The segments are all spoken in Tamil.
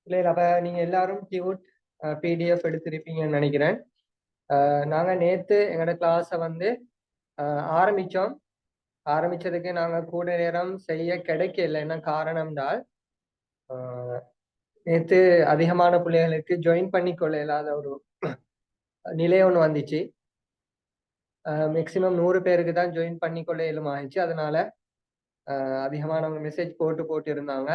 இல்லை அப்ப நீங்க எல்லாரும் டியூட் பிடிஎஃப் எடுத்திருப்பீங்கன்னு நினைக்கிறேன். நாங்க நேத்து எங்களோட கிளாஸை வந்து ஆரம்பிச்சோம். ஆரம்பிச்சதுக்கு நாங்க கூட நேரம் செய்ய கிடைக்கல. என்ன காரணம்னால் நேத்து அதிகமான பிள்ளைகளுக்கு ஜாயின் பண்ணிக்கொள்ள இல்லாத ஒரு நிலை ஒன்று வந்துச்சு. மேக்சிமம் 100 பேருக்கு தான் ஜாயின் பண்ணிக்கொள்ள இயலும் ஆயிடுச்சு. அதனால அதிகமானவங்க மெசேஜ் போட்டு இருந்தாங்க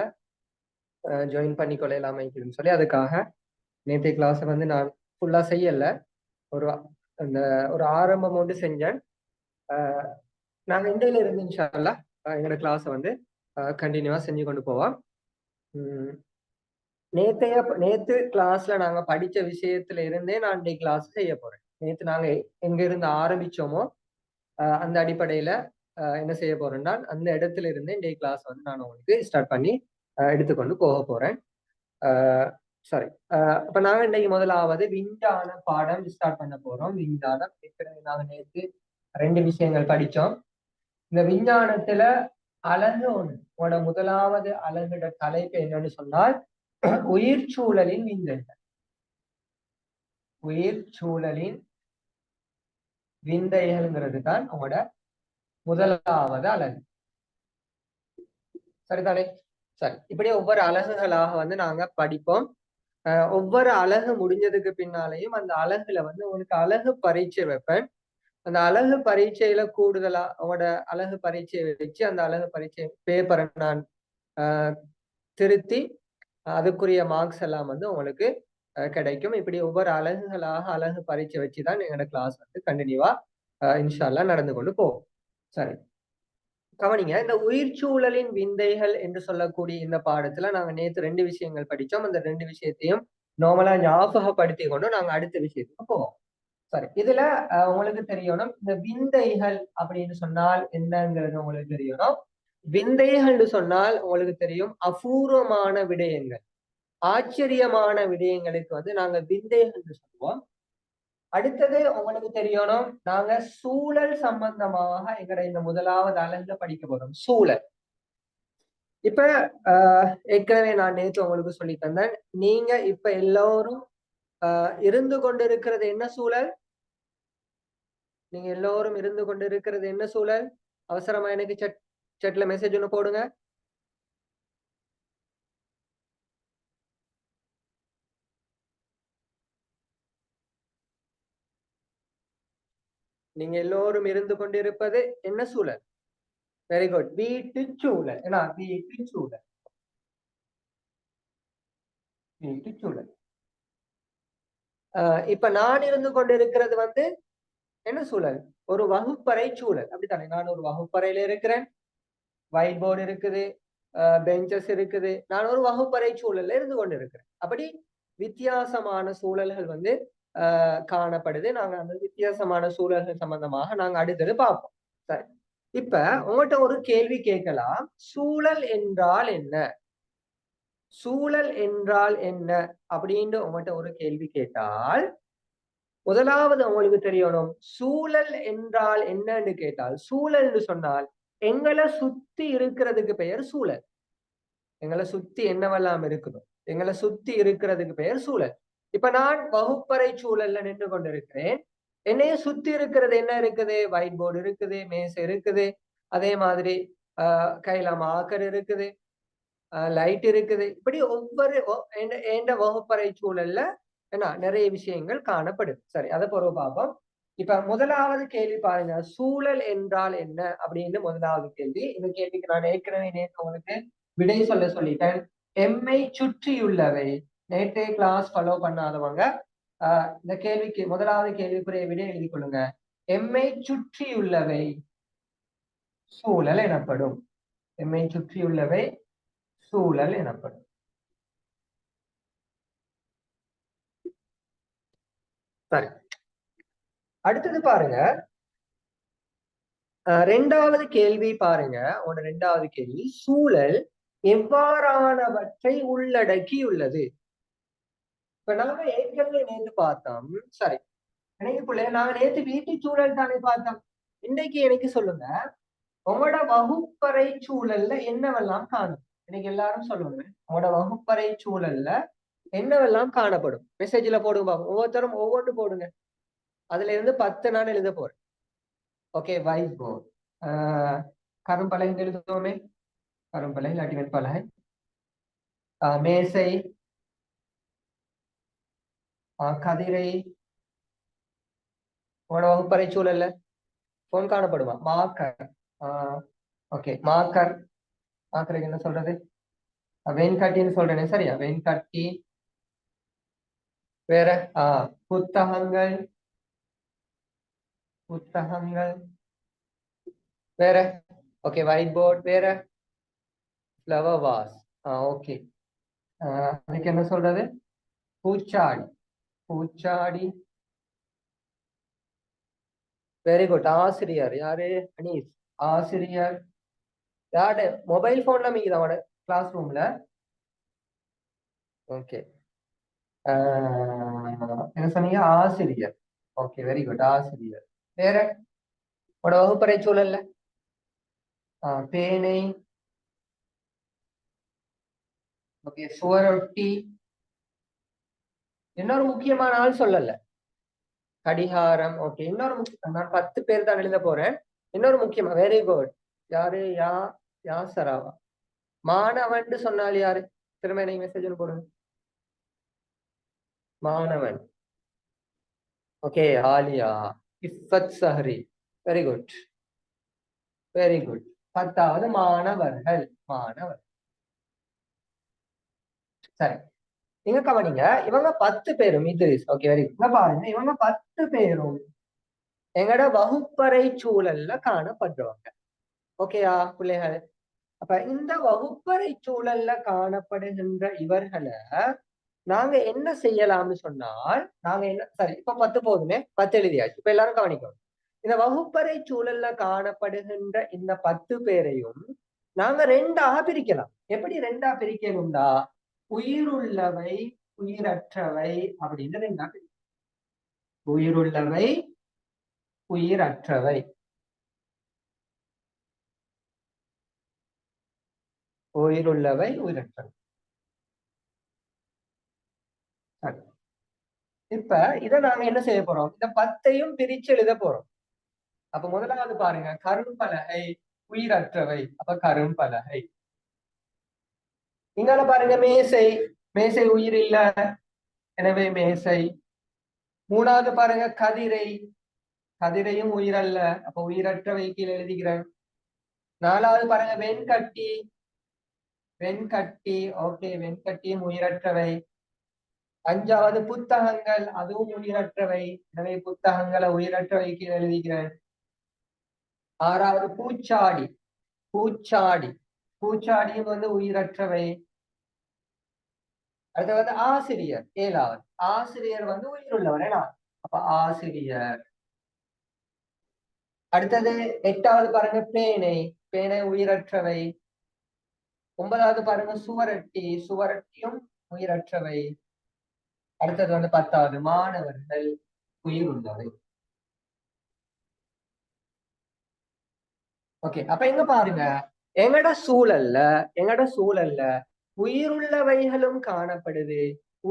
ஜாயின் பண்ணிக்கொள்ள இல்லாம சொல்லி. அதுக்காக நேற்றைய கிளாஸை வந்து நான் ஃபுல்லா செய்யல. ஒரு அந்த ஒரு ஆரம்பம் ஒன்று செஞ்சேன். நாங்க இன்றையில இருந்து இன்ஷா அல்லாஹ் எங்களோட கிளாஸை வந்து கண்டினியூவா செஞ்சு கொண்டு போவோம். நேத்து கிளாஸ்ல நாங்க படிச்ச விஷயத்துல இருந்தே நான் இன்றைக்கு கிளாஸ் செய்ய போறேன். நேத்து நாங்க எங்க இருந்து ஆரம்பிச்சோமோ அந்த அடிப்படையில என்ன செய்ய போறேன்னா அந்த இடத்துல இருந்து இன்றைக்கு கிளாஸ் வந்து நான் உங்களுக்கு ஸ்டார்ட் பண்ணி எடுத்துக்கொண்டு போக போறேன். சாரி, அப்ப நாங்க இன்னைக்கு முதலாவது விஞ்ஞான பாடம் ஸ்டார்ட் பண்ண போறோம். விஞ்ஞானம் நாங்க நேற்று 2 விஷயங்கள் படிச்சோம். இந்த விஞ்ஞானத்துல அலகு ஒன்று முதலாவது அலகுட தலைப்பு என்னன்னு சொன்னால் உயிர் சூழலின் விந்தைகள். உயிர் சூழலின் விந்தைகள்ங்கிறது தான் உங்களோட முதலாவது அலகு. சரிதானே? சரி, இப்படி ஒவ்வொரு அலகுகளாக வந்து நாங்க படிப்போம். ஒவ்வொரு அலகு முடிஞ்சதுக்கு பின்னாலையும் அந்த அலகுல வந்து உங்களுக்கு அலகு பரீட்சை வைப்பேன். அந்த அலகு பரீட்சையில கூடுதலா உங்களோட அலகு பரீட்சையை வச்சு அந்த அலகு பரீட்சை பேப்பரை நான் திருத்தி அதுக்குரிய மார்க்ஸ் எல்லாம் வந்து உங்களுக்கு கிடைக்கும். இப்படி ஒவ்வொரு அலகுகளாக அலகு பரீட்சை வச்சுதான் எங்களோட கிளாஸ் வந்து கண்டினியூவா இன்ஷா அல்லாஹ் நடந்து கொண்டு போகும். சரி, கவனிங்க. இந்த உயிர் சூழலின் விந்தைகள் என்று சொல்லக்கூடிய இந்த பாடத்துல நாங்க நேற்று 2 விஷயங்கள் படிச்சோம். அந்த 2 விஷயத்தையும் நார்மலா ஞாபகப்படுத்தி கொண்டு நாங்க அடுத்த விஷயத்துக்கு போவோம். சரி, இதுல உங்களுக்கு தெரியணும் இந்த விந்தைகள் அப்படின்னு சொன்னால் என்னங்கிறது உங்களுக்கு தெரியணும். விந்தைகள் சொன்னால் உங்களுக்கு தெரியும் அபூர்வமான விடயங்கள், ஆச்சரியமான விடயங்களுக்கு வந்து நாங்க விந்தைகள் சொல்லுவோம். அடுத்தது உங்களுக்கு தெரியணும், நாங்க சூழல் சம்பந்தமாக எங்கட இந்த முதலாவது அலகுல படிக்க போறோம். சூழல். இப்ப ஏற்கனவே நான் நேற்று உங்களுக்கு சொல்லி தந்தேன். நீங்க இப்ப எல்லோரும் இருந்து கொண்டு இருக்கிறது என்ன சூழல்? நீங்க எல்லோரும் இருந்து கொண்டு இருக்கிறது என்ன சூழல்? அவசரமா எனக்கு சட்ல மெசேஜ் ஒண்ணு போடுங்க. நீங்க எல்லோரும் இருந்து கொண்டிருப்பது என்ன சூழல்? வெரி குட், வீட்டு சூழல். ஏன்னா வீட்டு சூழல், வீட்டு சூழல். இப்ப நான் இருந்து கொண்டிருக்கிறது வந்து என்ன சூழல்? ஒரு வகுப்பறை சூழல். அப்படித்தானே? நான் ஒரு வகுப்பறையில இருக்கிறேன். ஒயிட் போர்டு இருக்குது, பெஞ்சஸ் இருக்குது. நான் ஒரு வகுப்பறை சூழல்ல இருந்து கொண்டு இருக்கிறேன். அப்படி வித்தியாசமான சூழல்கள் வந்து காணப்படுது. நாங்க அந்த வித்தியாசமான சூழல்கள் சம்பந்தமாக நாங்க அடுத்தது பார்ப்போம். சரி, இப்ப உங்கள்கிட்ட ஒரு கேள்வி கேட்கலாம். சூழல் என்றால் என்ன? சூழல் என்றால் என்ன அப்படின்னு உங்கள்கிட்ட ஒரு கேள்வி கேட்டால் முதலாவது உங்களுக்கு தெரியணும், சூழல் என்றால் என்னன்னு கேட்டால், சூழல்னு சொன்னால் எங்களை சுத்தி இருக்கிறதுக்கு பெயர் சூழல். எங்களை சுத்தி என்னவெல்லாம் இருக்குதோ எங்களை சுத்தி இருக்கிறதுக்கு பெயர் சூழல். இப்ப நான் வகுப்பறை சூழல்ல நின்று கொண்டிருக்கிறேன். என்னைய சுத்தி இருக்கிறது என்ன இருக்குது? ஒயிட் போர்டு இருக்குது, மேசை இருக்குது, அதே மாதிரி கையில மார்க்கர் இருக்குது, லைட் இருக்குது. இப்படி ஒவ்வொரு வகுப்பறை சூழல்ல என்ன நிறைய விஷயங்கள் காணப்படுது. சரி, அதை பொறுப்பு பார்ப்போம். இப்ப முதலாவது கேள்வி பாருங்க, சூழல் என்றால் என்ன அப்படின்னு முதலாவது கேள்வி. இந்த கேள்விக்கு நான் ஏற்கனவே நேற்று உங்களுக்கு விடை சொல்லிட்டேன். எம்மை சுற்றியுள்ளவை. நேற்றைய கிளாஸ் ஃபாலோ பண்ணாதவங்க இந்த கேள்விக்கு முதலாவது கேள்விக்குரிய விடை எழுதி கொள்ளுங்க. எம்மை சுற்றியுள்ளவை சூழல் எனப்படும். எம்மை சுற்றியுள்ளவை சூழல் எனப்படும். சரி, அடுத்தது பாருங்க, ரெண்டாவது கேள்வி பாருங்க. ரெண்டாவது கேள்வி, சூழல் எவ்வாறானவற்றை உள்ளடக்கியுள்ளது? இப்ப நாங்க ஏற்கனவே நேற்று பார்த்தோம். சரி, நினைவுக்குள்ள நாங்க நேற்று வீட்டு சூழல் தானே பார்த்தோம். இன்னைக்கு எனக்கு சொல்லுங்க, உங்களோட வகுப்பறை சூழல்ல என்னவெல்லாம் காணும்? இன்னைக்கு எல்லாரும் சொல்லணும் உங்களோட வகுப்பறை சூழல்ல என்னவெல்லாம் காணப்படும். மெசேஜ்ல போடுங்க பாப்போம். ஒவ்வொருத்தரும் ஒவ்வொன்று போடுங்க. அதுல இருந்து 10 நான் எழுத போறேன். Okay, white board. கரும்பலகை எழுதுவோமே, கரும்பலகை இல்லாட்டி வெண்பலகை. மேசை, கதிரை. உங்களோட வகுப்பறை சூழல்ல போன் காணப்படுமா? மார்க்கர். Okay, marker. மார்க்கருக்கு என்ன சொல்றது? வெண்கட்டின்னு சொல்றேனே, சரியா? வெண்கட்டி. வேற புத்தகங்கள். புத்தகங்கள். வேற ஓகே, ஒயிட் போர்ட். வேற ஃப்ளவர் வாஸ். ஓகே, அதுக்கு என்ன சொல்றது? பூச்சாடி. பூச்சாடி. Very good. ஆசிரியர் யாரு? அனீஸ். ஆசிரியர். யாரு மொபைல் போன்ல மீது அவனோட கிளாஸ் ரூம்ல? ஓகே, என்ன சொன்னீங்க? ஆசிரியர். ஓகே, வெரி குட், ஆசிரியர். வேற உங்களோட வகுப்பறை சூழல்ல? பேனை. ஓகே, சுவரொட்டி. இன்னொரு முக்கியமான ஆள் சொல்லல. கடிகாரம். ஓகே, இன்னொரு நான் 10 பேர் தான் எழுத போறேன். இன்னொரு முக்கியமா, வெரி குட். யாரு? யாசராவா? மாணவன் சொன்னால் யாரு? திரும்ப நீங்க மெசேஜ் போடுங்க. மாணவன். Okay, Aliya. Iffat Sahari. Very good, very good. 10வது மாணவர்கள். மாணவர். சரி, நீங்க கவனிங்க. இவங்க 10 பேரும் இத்ரிஸ். Okay, very good. பாருங்க, இவங்க 10 பேரும் எங்கட வகுப்பறை சூழல்ல காணப்படுறவங்க. ஓகேயா பிள்ளைகள்? அப்ப இந்த வகுப்பறை சூழல்ல காணப்படுகின்ற இவர்களை நாங்க என்ன செய்யலாம்னு சொன்னால், நாங்க என்ன, சரி இப்ப 10 போதுமே, 10 எழுதியாச்சு. இப்ப எல்லாரும் கவனிக்கணும். இந்த வகுப்பறை சூழல்ல காணப்படுகின்ற இந்த 10 பேரையும் நாங்க 2ஆக பிரிக்கலாம். எப்படி 2ஆ பிரிக்கணும்டா? உயிருள்ளவை, உயிரற்றவை அப்படின்னு 2ஆ பிரிக்கலாம். உயிருள்ளவை, உயிரற்றவை. உயிருள்ளவை, உயிரற்றவை. இப்ப இதை நாங்க என்ன செய்ய போறோம்? இந்த 10ஐயும் பிரிச்சு எழுத போறோம். அப்ப முதலாவது பாருங்க, கரும்பலகை, உயிரற்றவை. அப்ப கரும்பலகை. இங்கால பாருங்க, மேசை. மேசை உயிர் இல்ல, எனவே மேசை. மூணாவது பாருங்க, கதிரை. கதிரையும் உயிர் அல்ல, அப்ப உயிரற்றவை கீழே எழுதிக்கிறேன். நாலாவது பாருங்க, வெண்கட்டி. வெண்கட்டி. ஓகே, வெண்கட்டியும் உயிரற்றவை. அஞ்சாவது புத்தகங்கள், அதுவும் உயிரற்றவை, எனவே புத்தகங்களை உயிரற்றவை கீழே எழுதிக்கிறேன். ஆறாவது பூச்சாடி. பூச்சாடி. பூச்சாடியும் உயிரற்றவை. அடுத்து ஆசிரியர். ஏழாவது ஆசிரியர் உயிர் உள்ளவர். அப்ப ஆசிரியர். அடுத்தது எட்டாவது பாருங்க, பேனை. பேனை உயிரற்றவை. 9வது பாருங்க, சுவரொட்டி. சுவரொட்டியும் உயிரற்றவை. அடுத்தது 10வது மாணவர்கள், உயிர் உள்ளவை. ஓகே, அப்ப எங்க பாருங்க, எங்கட சூழல்ல உயிருள்ளவைகளும் காணப்படுது,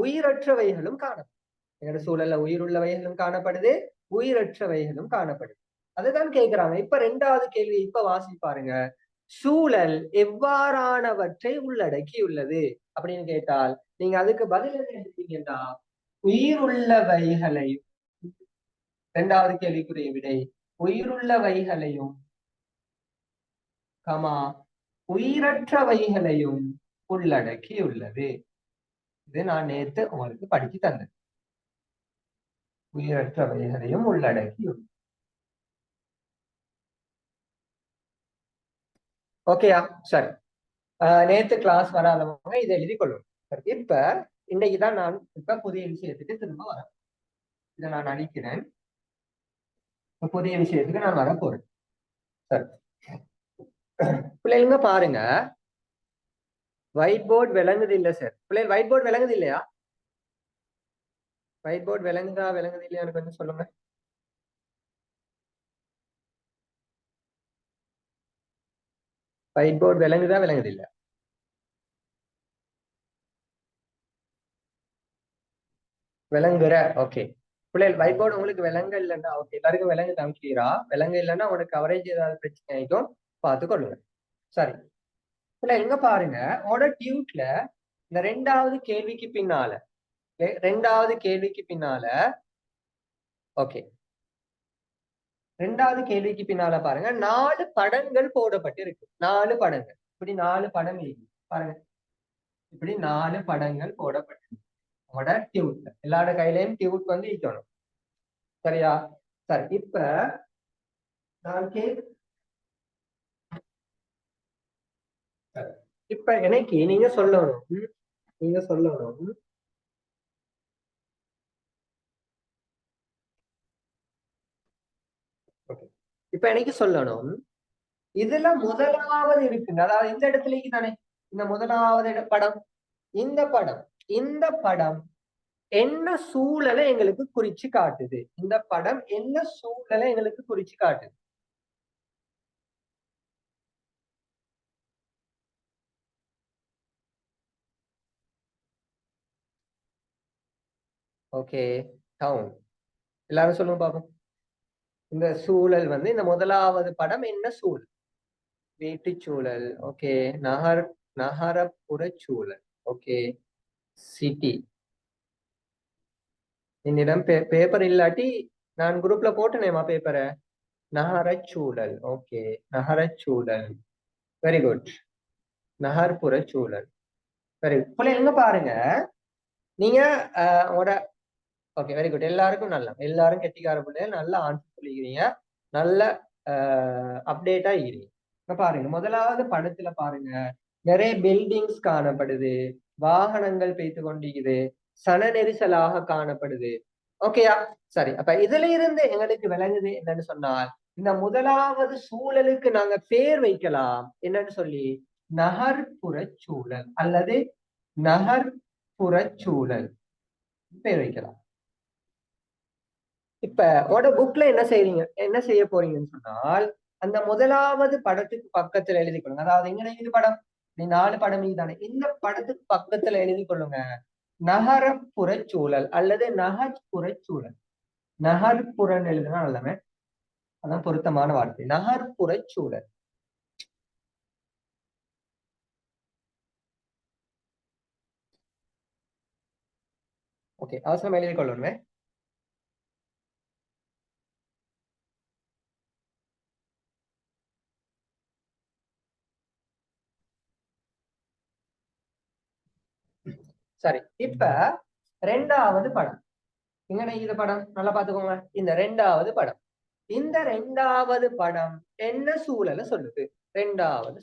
உயிரற்றவைகளும் காணப்படுது. எங்கட சூழல்ல உயிருள்ளவைகளும் காணப்படுது, உயிரற்றவைகளும் காணப்படுது. அதுதான் கேட்கிறாங்க. இப்ப 2வது கேள்வி இப்ப வாசி பாருங்க. சூழல் எவ்வாறானவற்றை உள்ளடக்கி உள்ளது அப்படின்னு கேட்டால் நீங்க அதுக்கு பதில் என்ன எடுத்தீங்கன்னா, உயிருள்ளவைகளை. 2வது கேள்விக்குரிய விடை உயிருள்ளவைகளையும் உயிரற்றவைகளையும் உள்ளடக்கி உள்ளது. இது நான் நேற்று உங்களுக்கு படிச்சு தந்தேன். உயிரற்றவைகளையும் உள்ளடக்கி உள்ளது. ஓகேயா? சரி, நேற்று கிளாஸ் வராதவங்க இதை எழுதி கொள்ளும். இப்ப இன்னைக்குதான் நான் இப்ப புதிய விஷயத்துக்கு திரும்ப வரேன். இதை நான் அழிக்கிறேன். புதிய விஷயத்துக்கு நான் வர போறேன். சரி, பிள்ளைங்க பாருங்க, ஒயிட் போர்டு விளங்குது இல்ல சார்? பிள்ளைங்க ஒயிட் போர்டு விளங்குது இல்லையா? ஒயிட் போர்டு விளங்குதா விளங்குது இல்லையான்னு கொஞ்சம் சொல்லுங்க. ஒயிட் போர்டு விளங்குதா விளங்குது இல்ல? விளங்குற. ஓகே. பிள்ளைகள் வைட் போர்டு உங்களுக்கு விளங்க இல்லைன்னா ஓகே, எல்லாருக்கும் விளங்கு தான் கிளியரா. விளங்க இல்லைன்னா உங்களுக்கு கவரேஜ் ஏதாவது பிரச்சனை ஆயிக்கும், பார்த்து கொள்ளுங்க. சரி, பிள்ளை எங்க பாருங்க, உங்களோட டியூட்ல இந்த ரெண்டாவது கேள்விக்கு பின்னால, ரெண்டாவது கேள்விக்கு பின்னால, ஓகே, ரெண்டாவது கேள்விக்கு பின்னால பாருங்க 4 படங்கள் போடப்பட்டு இருக்கு. 4 படங்கள், இப்படி 4 படம் இருக்கு பாருங்க. இப்படி 4 படங்கள் போடப்பட்டு உங்களோட டியூட்ல, எல்லாரோட கையிலயும் டியூட் வந்து இருக்கணும். சரியா? சரி, இப்ப நான் இப்ப எனக்கு நீங்க சொல்லணும். நீங்க சொல்லணும். Okay. இப்ப எனக்கு சொல்லணும், இதுல முதலாவது இருக்குங்க, அதாவது இந்த இடத்துலக்கு தானே இந்த முதலாவது படம். இந்த படம், இந்த படம் என்ன சூழலை எங்களுக்கு குறிச்சு காட்டுது? இந்த படம் என்ன சூழலை எங்களுக்கு குறிச்சு காட்டுது? Okay, down. எல்லாரும் சொல்லுங்க பாப்போம். இந்த சூழல் வந்து இந்த முதலாவது படம் என்ன சூழல்? வீட்டுச் சூழல். ஓகே. நகர், நகரப்புற சூழல். ஓகே. சிட்டி. என்னிடம் பேப்பர் இல்லாட்டி நான் குரூப்ல போட்டேனேமா பேப்பரை. நகரச்சூழல். ஓகே, நகரச்சூழல். Very good. நகர்ப்புற சூழல். Very good. போல எங்க பாருங்க, நீங்க உங்களோட ஓகே, வெரி குட். எல்லாருக்கும் நல்லா, எல்லாரும் கெட்டிக்கார பிள்ளைகள் நல்லா ஆன்சர் சொல்லிக்கிறீங்க, நல்ல அப்டேட்டா இருக்கிறீங்க. இப்ப பாருங்க, முதலாவது படத்துல பாருங்க, நிறைய பில்டிங்ஸ் காணப்படுது, வாகனங்கள் பெய்து கொண்டிருக்குது, சன நெரிசலாக காணப்படுது. ஓகேயா? சரி, அப்ப இதுல இருந்து எங்களுக்கு விளங்குது என்னன்னு சொன்னால், இந்த முதலாவது சூழலுக்கு நாங்க பேர் வைக்கலாம் என்னன்னு சொல்லி, நகர்ப்புற சூழல் அல்லது நகர்ப்புற சூழல் பேர் வைக்கலாம். இப்ப உட புக்ல என்ன செய்றீங்க, என்ன செய்ய போறீங்கன்னு சொன்னால், அந்த முதலாவது படத்துக்கு பக்கத்துல எழுதி கொள்ளுங்க. அதாவது எங்க இது படம், நீ 4 படம் தானே, இந்த படத்துக்கு பக்கத்துல எழுதி கொள்ளுங்க, நகரப்புற சூழல் அல்லது நகர்ப்புற சூழல். நகர்ப்புறன்னு எழுதுனா நல்லவே, அதான் பொருத்தமான வார்த்தை, நகர்ப்புற சூழல். ஓகே, அவசரம் எழுதி கொள்ளணுமே. சரி, இப்ப ரெண்டாவது படம் எங்க இது படம் நல்லா பாத்துக்கோங்க. இந்த ரெண்டாவது படம், இந்த ரெண்டாவது படம் என்ன சூழலை சொல்லுது? ரெண்டாவது.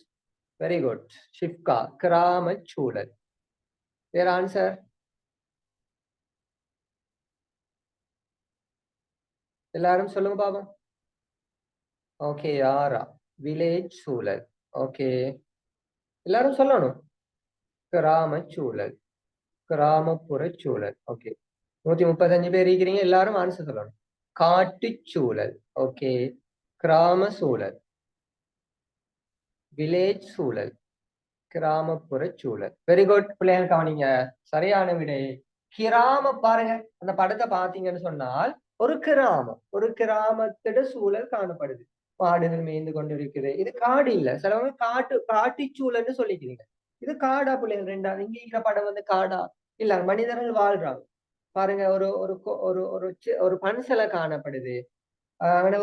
வெரி குட் ஷிப்கா, கிராம சூழல். வேற ஆன்சர்? எல்லாரும் சொல்லுங்க பாபம். ஓகே, யாரா? வில்லேஜ் சூழல். ஓகே, எல்லாரும் சொல்லணும். கிராம சூழல், கிராமப்புற சூழல். ஓகே, 135 பேர் இருக்கிறீங்க, எல்லாரும் ஆன்சர் சொல்லணும். காட்டு சூழல். ஓகே, கிராம சூழல், வில்லேஜ் சூழல், கிராமப்புற சூழல். Very good. பிள்ளைங்க கவனிங்க, சரியான விடை கிராம. பாருங்க, அந்த படத்தை பாத்தீங்கன்னு சொன்னால், ஒரு கிராமம், ஒரு கிராமத்தோட சூழல் காணப்படுது. மாடுகள் மேய்ந்து கொண்டு இருக்குது. இது காடு இல்ல, சிலவங்க காட்டு சூழல்னு சொல்லிக்கிறீங்க. இது காடா பிள்ளைங்க? ரெண்டாவது இங்க இருக்கிற படம் வந்து காடா? இல்ல, மனிதர்கள் வாழ்றாங்க. பாருங்க, ஒரு ஒரு ஒரு ஒரு ஒரு பன்சலை காணப்படுது.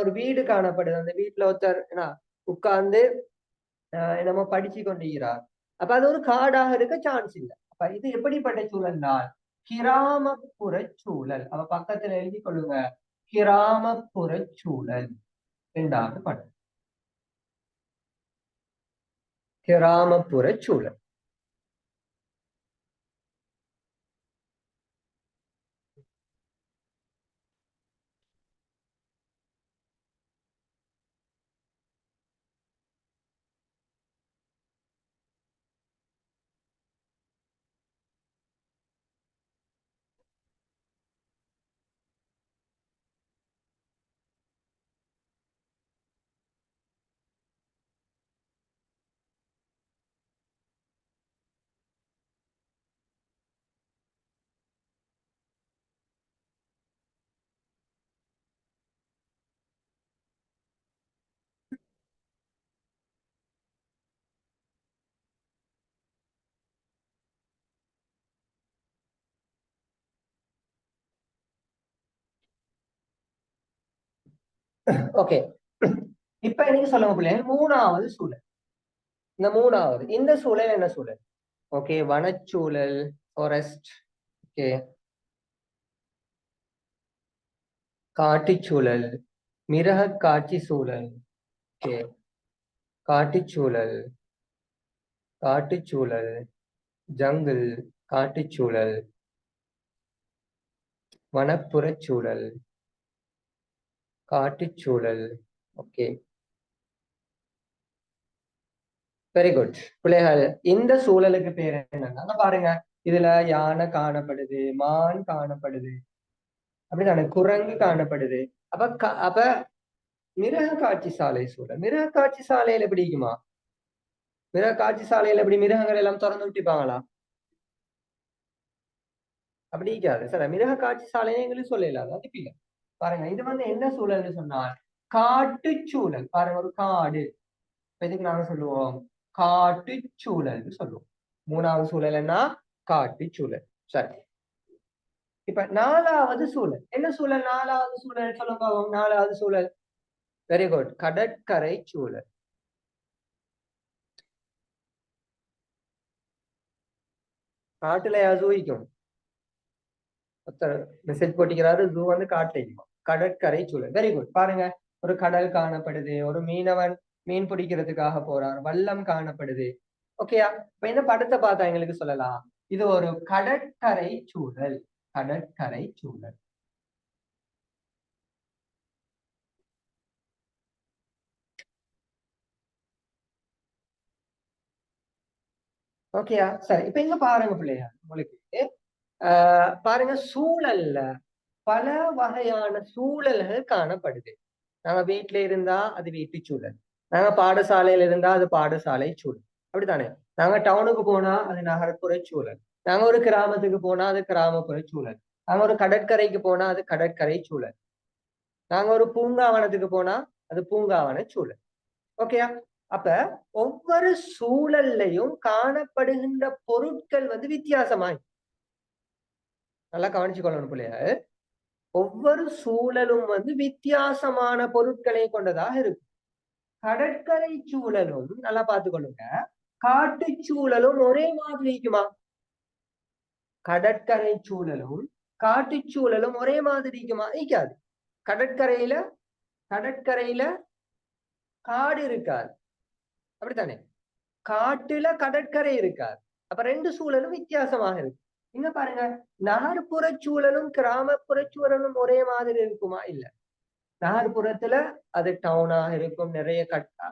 ஒரு வீடு காணப்படுது. அந்த வீட்டுல ஒருத்தர் என்ன உட்கார்ந்து நம்ம படிச்சு கொண்டிருக்கிறார். அப்ப அது ஒரு காடாக இருக்க சான்ஸ் இல்லை. அப்ப இது எப்படிப்பட்ட சூழல்னால் கிராமப்புற சூழல். அப்ப பக்கத்துல எழுதி கொள்ளுங்க, கிராமப்புற சூழல். இரண்டாவது படம், கிராமப்புற சூழல். ஓகே, இப்ப எனக்கு சொல்லுங்க பிள்ளைங்க, மூணாவது சூழல். இந்த சூழல் என்ன சூழல்? ஓகே, வனச்சூழல், ஃபாரஸ்ட். ஓகே, காட்டுச்சூழல், மிருக காட்சி சூழல். ஓகே, காட்டுச்சூழல், காட்டுச்சூழல், ஜங்கிள், காட்டுச்சூழல், வனப்புறச்சூழல், காட்டுச்சூழல். ஓகே, வெரி குட் பிள்ளைகள். இந்த சூழலுக்கு பேர் என்னன்னா பாருங்க, இதுல யானை காணப்படுது, மான் காணப்படுது, அப்படிதானே, குரங்கு காணப்படுது. அப்ப மிருக காட்சி சாலை சூழல். மிருக காட்சி சாலையில பிடிக்குமா? மிருக காட்சி சாலையில எப்படி மிருகங்கள் எல்லாம் திறந்து விட்டுப்பாங்களா? அப்படி இருக்காது சார். மிருக காட்சி சாலையை எங்களுக்கு சொல்லலாம், அதுக்கு பாருங்க. இது வந்து என்ன சூழல்னு சொன்னால் காட்டுச்சூழல். பாருங்க, ஒரு காடு. இதுக்கு நாங்க சொல்லுவோம் காட்டுச்சூழல் சொல்லுவோம். மூணாவது சூழல் என்ன? காட்டுச்சூழல். சரி, இப்ப நாலாவது சூழல் என்ன சூழல்? நாலாவது சூழல் சொல்லுங்க. நாலாவது சூழல், வெரி குட், கடற்கரை சூழல். காட்டுல ஜூ வைக்கும், மெசேஜ் போட்டிக்கிறாரு, ஜூ வந்து காட்டுல. கடற்கரை சூழல், வெரி குட். பாருங்க, ஒரு கடல் காணப்படுது, ஒரு மீனவன் மீன் பிடிக்கிறதுக்காக போறார், வல்லம் காணப்படுது. ஓகேயா? இப்ப இந்த படத்தை பார்த்தா எங்களுக்கு சொல்லலாம், இது ஒரு கடற்கரை சூழல். கடற்கரை சூழல். ஓகேயா? சரி, இப்ப இங்க பாருங்க பிள்ளையா, உங்களுக்கு பாருங்க, சூழல்ல பல வகையான சூழல்கள் காணப்படுது. நாங்க வீட்டுல இருந்தா அது வீட்டு சூழல், நாங்க பாடசாலையில இருந்தா அது பாடசாலை சூழல், அப்படித்தானே. நாங்க டவுனுக்கு போனா அது நகர்ப்புற சூழல், நாங்க ஒரு கிராமத்துக்கு போனா அது கிராமப்புற சூழல், நாங்க ஒரு கடற்கரைக்கு போனா அது கடற்கரை சூழல், நாங்க ஒரு பூங்காவனத்துக்கு போனா அது பூங்காவன சூழல். ஓகேயா? அப்ப ஒவ்வொரு சூழல்லையும் காணப்படுகின்ற பொருட்கள் வந்து வித்தியாசமாய், நல்லா கவனிச்சு கொள்ளணும் பிள்ளையா. ஒவ்வொரு சூழலும் வந்து வித்தியாசமான பொருட்களை கொண்டதாக இருக்கும். கடற்கரை சூழலும் நல்லா பார்த்துக்கொள்ளுங்க, காட்டு சூழலும் ஒரே மாதிரி இருக்குமா? கடற்கரை சூழலும் காட்டு சூழலும் ஒரே மாதிரி இருக்குமா? இருக்காது. கடற்கரையில கடற்கரையில காடு இருக்காது, அப்படித்தானே. காட்டுல கடற்கரை இருக்காது. அப்ப ரெண்டு சூழலும் வித்தியாசமாக இருக்கு. இங்க பாருங்க, நகர்ப்புற சூழலும் கிராமப்புற சூழலும் ஒரே மாதிரி இருக்குமா? இல்ல. நகர்ப்புறத்துல அது டவுனாக இருக்கும், நிறைய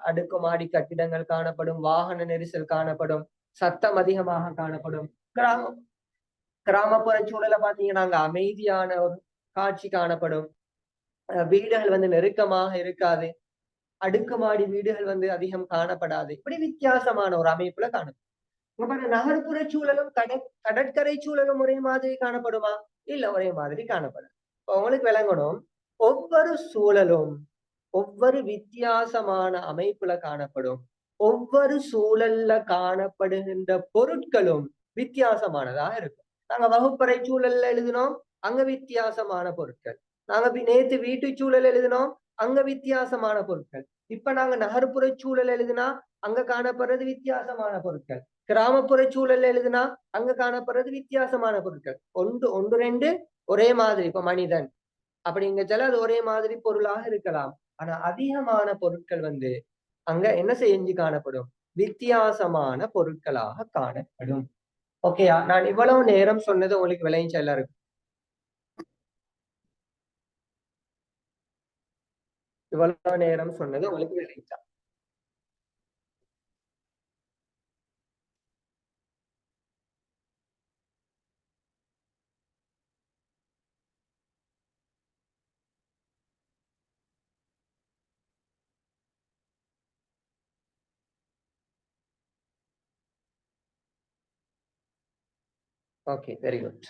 அடுக்குமாடி கட்டிடங்கள் காணப்படும், வாகன நெரிசல் காணப்படும், சத்தம் அதிகமாக காணப்படும். கிராமப்புற சூழலை பாத்தீங்கன்னா அங்க அமைதியான ஒரு காட்சி காணப்படும். வீடுகள் வந்து நெருக்கமாக இருக்காது, அடுக்குமாடி வீடுகள் வந்து அதிகம் காணப்படாது. இப்படி வித்தியாசமான ஒரு அமைப்புல காணப்படும். நகர்ப்புற சூழலும் கடற்கரை சூழலும் ஒரே மாதிரி காணப்படுமா? இல்ல, ஒரே மாதிரி காணப்படும். உங்களுக்கு விளங்கணும், ஒவ்வொரு சூழலும் ஒவ்வொரு வித்தியாசமான அமைப்புல காணப்படும். ஒவ்வொரு சூழல்ல காணப்படுகின்ற பொருட்களும் வித்தியாசமானதாக இருக்கும். நாங்க வகுப்பறை சூழல்ல எழுதினோம், அங்க வித்தியாசமான பொருட்கள். நாங்க நேத்து வீட்டு சூழல் எழுதினோம், அங்க வித்தியாசமான பொருட்கள். இப்ப நாங்க நகர்ப்புற சூழல் எழுதினா அங்க காணப்படுறது வித்தியாசமான பொருட்கள். கிராமப்புற சூழல் எழுதினா அங்க காணப்படுறது வித்தியாசமான பொருட்கள். ஒன்று ஒன்று ரெண்டு ஒரே மாதிரி. இப்ப மனிதன் அப்படிங்கச்சால அது ஒரே மாதிரி பொருளாக இருக்கலாம். ஆனா அதிகமான பொருட்கள் வந்து அங்க என்ன செஞ்சு காணப்படும்? வித்தியாசமான பொருட்களாக காணப்படும். ஓகேயா? நான் இவ்வளவு நேரம் சொன்னது உங்களுக்கு விளைஞ்ச எல்லாருக்கும்? இவ்வளவு நேரம் சொன்னது உங்களுக்கு விளைஞ்சா? Okay, very good.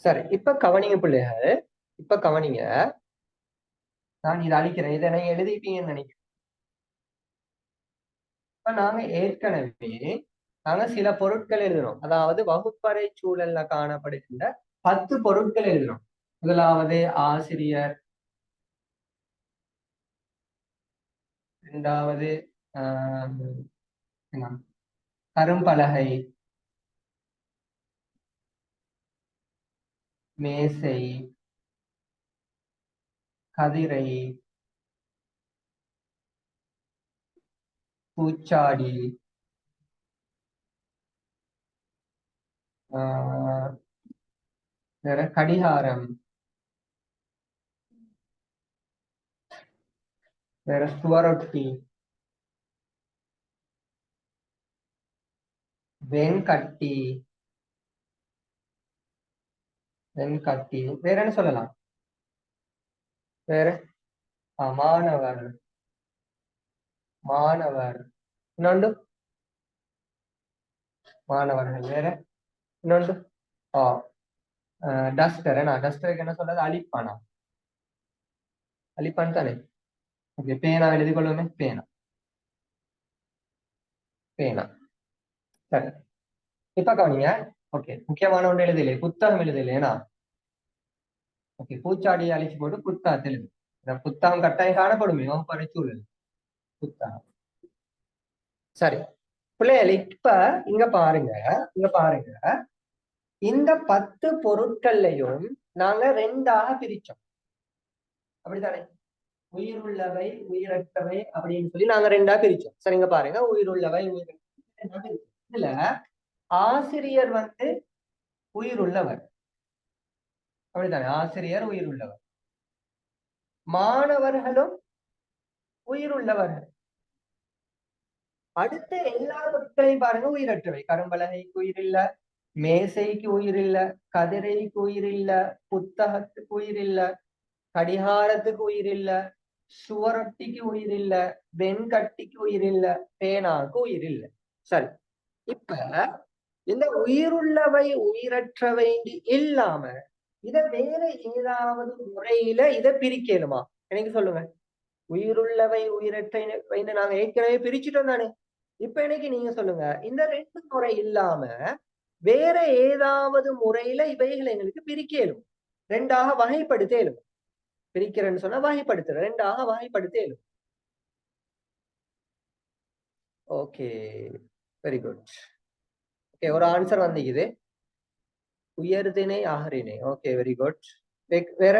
சரி, இப்ப கவனிங்க பிள்ளைகள், இப்ப கவனிங்க. நான் இதை அழிக்கிறேன், இதை நீங்க எழுதிப்பீங்கன்னு நினைக்கிறேன். இப்ப நாங்க சில பொருட்கள் எழுதுறோம், அதாவது வகுப்பறை சூழல்ல காணப்படுகின்ற 10 பொருட்கள் எழுதுறோம். முதலாவது ஆசிரியர், இரண்டாவது என்ன? கரும்பலகை, மேசை, கதிரை, பூச்சாடி, வேற கடிகாரம், வேற சுவரொட்டி, வெண்கட்டி, வெண்கட்டி, வேற என்ன சொல்லலாம்? வேற மாணவர், மாணவர், இன்னொன்று மாணவர்கள், வேற இன்னொன்று டஸ்டர். என்ன டஸ்டருக்கு என்ன சொல்றது? அழிப்பானா? அழிப்பான் தானே. ஓகே, பேனா எழுதி கொள்ளுமே, பேனா, பேனா. சரி, இப்ப கவனிங்க. ஓகே, முக்கியமான ஒன்று எழுதலையே, புத்தகம் எழுதலையேனா. ஓகே, பூச்சாடியை அழிச்சு போட்டு புத்தகத்தை எழுது. இந்த புத்தகம் கட்டாயம் காணப்படுமே வகுப்பறை சூழல், புத்தகம். சரி பிள்ளைகள், இப்ப இங்க பாருங்க, இங்க பாருங்க. இந்த 10 பொருட்கள்லையும் நாங்க 2ஆக பிரிச்சோம், அப்படித்தானே? உயிர் உள்ளவை, உயிரற்றவை அப்படின்னு சொல்லி நாங்க 2ஆ பிரிச்சோம். சரிங்க, பாருங்க, உயிர் உள்ளவை, உயிரற்றவை. இதுல ஆசிரியர் வந்து உயிர் உள்ளவர், அப்படித்தானே? ஆசிரியர் உயிர் உள்ளவர். மாணவர்களும் உயிர் உள்ளவர்கள். அடுத்த எல்லா பொருட்களையும் பாருங்க, உயிரற்றவை. கரும்பலகைக்கு உயிர் இல்ல, மேசைக்கு உயிர் இல்ல, கதிரைக்கு உயிர் இல்ல, புத்தகத்துக்கு உயிர் இல்ல, கடிகாரத்துக்கு உயிர் இல்ல, சுவரொட்டிக்கு உயிர் இல்ல, வெண்கட்டிக்கு உயிர் இல்ல, பேனாக்கு உயிர் இல்ல. சரி, இப்ப இந்த உயிருள்ளவை உயிரற்றவை இல்லாம இத வேற ஏதாவது முறையில இத பிரிக்கணுமா? எனக்கு சொல்லுங்க. உயிருள்ளவை உயிரற்றவை நாங்க ஏற்கனவே பிரிச்சுட்டோம் தானே. இப்ப எனக்கு நீங்க சொல்லுங்க, இந்த 2 முறை இல்லாம வேற ஏதாவது முறையில இவைகளை எங்களுக்கு பிரிக்கலும், 2ஆக வகைப்படுத்தலும். பிரிக்கிறேன்னு சொன்னா வகைப்படுத்துற, 2ஆக வகைப்படுத்தலும். Okay, very good. ஓகே, ஒரு ஆன்சர் வந்திக்குது, உயர்திணை ஆகரிணை. Okay, very good. வேற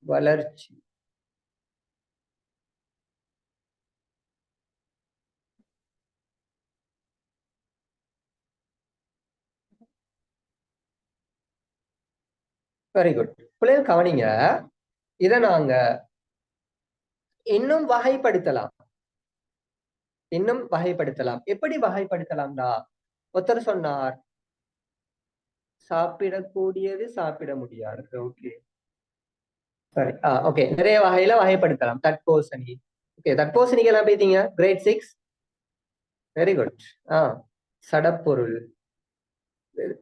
வளர்ச்சி, வெரி குட். பிள்ளைகள் கவனிங்க, இத நாங்க இன்னும் வகைப்படுத்தலாம், இன்னும் வகைப்படுத்தலாம். எப்படி வகைப்படுத்தலாம்டா? ஒருத்தர் சொன்னார், சாப்பிடக்கூடியது, சாப்பிட முடியாது. ஓகே, சரி. ஓகே, நிறைய வகையில வகைப்படுத்தலாம். தட்போசனி. ஓகே, தட்போசனிக்கு எல்லாம் பேத்தீங்க கிரேட் 6. Very good. சடப்பொருள்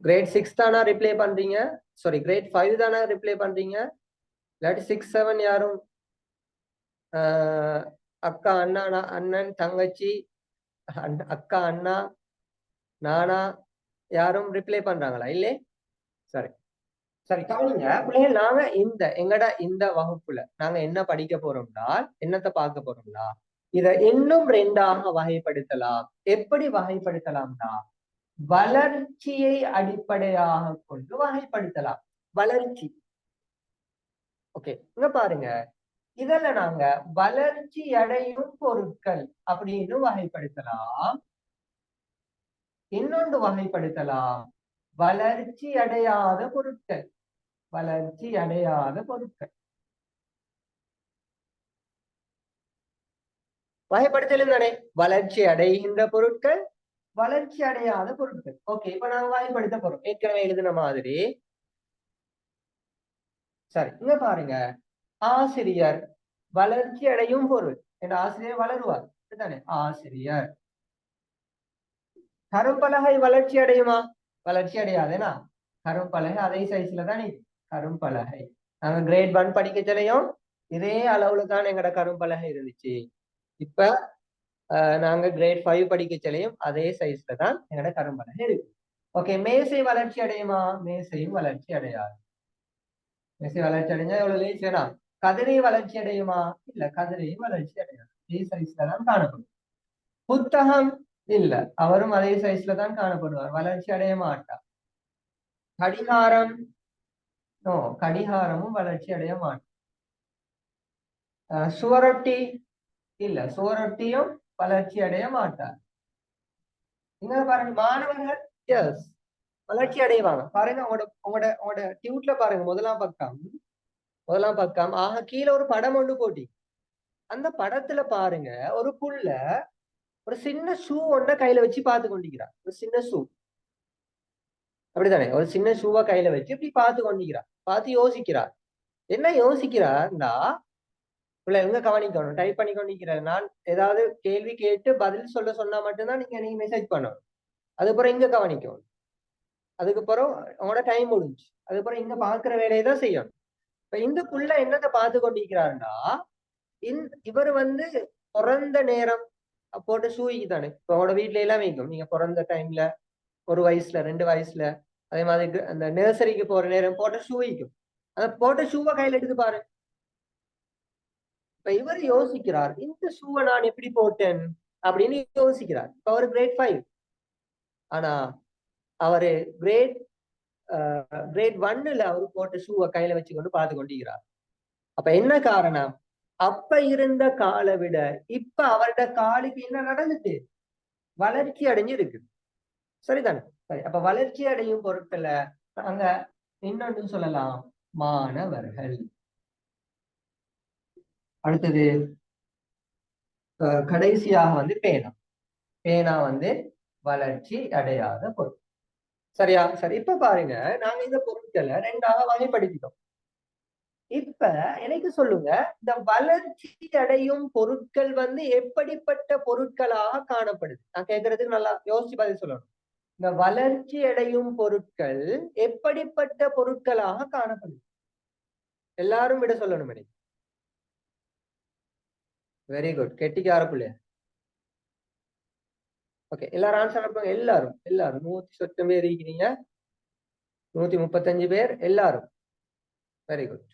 கிரேட் 6 தானா ரிப்ளை பண்றீங்க? சாரி, கிரேட் 5 தானா ரிப்ளை பண்றீங்க? இல்லாட்டி 6, 7 யாரும் அக்கா, அண்ணா, அண்ணன், தங்கச்சி, அக்கா, அண்ணா, நானா யாரும் ரிப்ளை பண்றாங்களா? இல்லே. சரி, சரி, கவனிங்க பிள்ளைகள். நாங்க எங்கட இந்த வகுப்புல நாங்க என்ன படிக்க போறோம்னா, என்னத்தை பார்க்க போறோம்னா, இத இன்னும் 2ஆக வகைப்படுத்தலாம். எப்படி வகைப்படுத்தலாம்னா, வளர்ச்சியை அடிப்படையாக கொண்டு வகைப்படுத்தலாம். வளர்ச்சி. ஓகே, இங்க பாருங்க, இதுல நாங்க வளர்ச்சி அடையும் பொருட்கள் அப்படின்னு வகைப்படுத்தலாம். இன்னொன்று வகைப்படுத்தலாம், வளர்ச்சி அடையாத பொருட்கள். வளர்ச்சி அடையாத பொருட்கள் வகைப்படுத்தலும் தானே. வளர்ச்சி அடைகின்ற பொருட்கள், வளர்ச்சி அடையாத பொருட்கள். ஓகே, இப்ப நாங்க வகைப்படுத்த போறோம் ஏற்கனவே எழுதின மாதிரி. சரி, இங்க பாருங்க, ஆசிரியர் வளர்ச்சி அடையும் பொருள். என்ற ஆசிரியர் வளருவார், தானே ஆசிரியர். கரும்பலகை வளர்ச்சி அடையுமா? வளர்ச்சி அடையாதுன்னா, கரும்பலகை அதே சைஸ்ல தானே. கரும்பலகை நாங்க கிரேட் 1 படிக்கச்சலையும் இதே அளவுல தான் எங்கட கரும்பலகை இருந்துச்சு. இப்ப நாங்க கிரேட் 5 படிக்கச்சலையும் அதே சைஸ்ல தான் எங்கட கரும்பலகை இருக்கு. ஓகே, மேசை வளர்ச்சி அடையுமா? மேசையும் வளர்ச்சி அடையாது. மேசை வளர்ச்சி அடைஞ்சா எவ்வளவு லேஸ் வேணாம். கதிரை வளர்ச்சி அடையுமா? இல்ல, கதிரையும் வளர்ச்சி அடையாது. அதே சைஸ்ல தான் காணப்படும். புத்தகம் இல்ல, அவரும் அதே சைஸ்ல தான் காணப்படுவார், வளர்ச்சி அடைய மாட்டார். கடிகாரம், நோ, கடிகாரமும் வளர்ச்சி அடைய மாட்டார். சுவரொட்டி இல்ல, சுவரொட்டியும் வளர்ச்சி அடைய மாட்டார். இங்க பாருங்க மாணவர்கள் எஸ் வளர்ச்சி அடைவாங்க. பாருங்க உங்களோட உங்களோட உங்களோட டியூட்ல பாருங்க, முதலாம் பக்கம் ஆக கீழே ஒரு படம் ஒன்று போட்டி. அந்த படத்துல பாருங்க ஒரு புள்ள ஒரு சின்ன ஷூ ஒன்ன கையில வச்சு பார்த்து கொண்டிருக்கிறார். ஒரு சின்ன ஷூ, அப்படித்தானே, ஒரு சின்ன ஷூவை கையில வச்சு இப்படி பார்த்து கொண்டிருக்கிறார். பார்த்து யோசிக்கிறார். என்ன யோசிக்கிறார்னா, பிள்ளை எங்க கவனிக்கணும், டைப் பண்ணி கொண்டிருக்கிறார். நான் ஏதாவது கேள்வி கேட்டு பதில் சொன்னா மட்டும்தான் நீங்க மெசேஜ் பண்ணணும். அதுக்கப்புறம் இங்க கவனிக்கணும். அதுக்கப்புறம் உங்களோட டைம் முடிஞ்சு, அதுக்கப்புறம் இங்க பாக்குற வேலையை தான் செய்யணும். இப்ப இந்த புள்ள என்னத்தை பார்த்து கொண்டிருக்கிறாருன்னா, இவர் வந்து பிறந்த நேரம் போட்டு ஷூக்கு தானே, இப்போ உங்களோட வீட்டுல எல்லாம் வைக்கும், நீங்க பிறந்த டைம்ல 1 வயசுல 2 வயசுல, அதே மாதிரி அந்த நர்சரிக்கு போற நேரம் போட்ட ஷூ வைக்கும். அந்த போட்ட ஷூவை கையில எடுத்து பாரு. இப்ப இவர் யோசிக்கிறார், இந்த ஷூவை நான் எப்படி போட்டேன் அப்படின்னு யோசிக்கிறார். இப்ப அவர் கிரேட் 5, ஆனா அவரு கிரேட் 1ல அவரு போட்ட ஷூவை கையில வச்சு கொண்டு பார்த்து கொண்டிருக்கிறார். அப்ப என்ன காரணம், அப்ப இருந்த காலை விட இப்ப அவரோட காலுக்கு என்ன நடந்துச்சு, வளர்ச்சி அடைஞ்சு இருக்கு. சரிதானே? சரி, அப்ப வளர்ச்சி அடையும் பொருட்களை அங்க இன்னொன்று சொல்லலாம், மாணவர்கள். அடுத்தது கடைசியாக வந்து பேனா. பேனா வந்து வளர்ச்சி அடையாத பொருள். சரியா? சரி, இப்ப பாருங்க, நாங்க இந்த பொருட்களை 2ஆக வகைப்படுத்திட்டோம். இப்ப எனக்கு சொல்லுங்க, இந்த வளர்ச்சி அடையும் பொருட்கள் வந்து எப்படிப்பட்ட பொருட்களாக காணப்படுது? நான் கேட்கறதுக்கு நல்லா யோசிச்சு பதில் சொல்லணும். இந்த வளர்ச்சி அடையும் பொருட்கள் எப்படிப்பட்ட பொருட்களாக காணப்படுது? எல்லாரும் விட சொல்லணும் எனக்கு. வெரி குட், கெட்டிக்கார பிள்ளைய. ஓகே, எல்லாரும் ஆன்சர் அனுப்புங்க. எல்லாரும் 100 பேர் இருக்கிறீங்க, 135 பேர், எல்லாரும். Very good.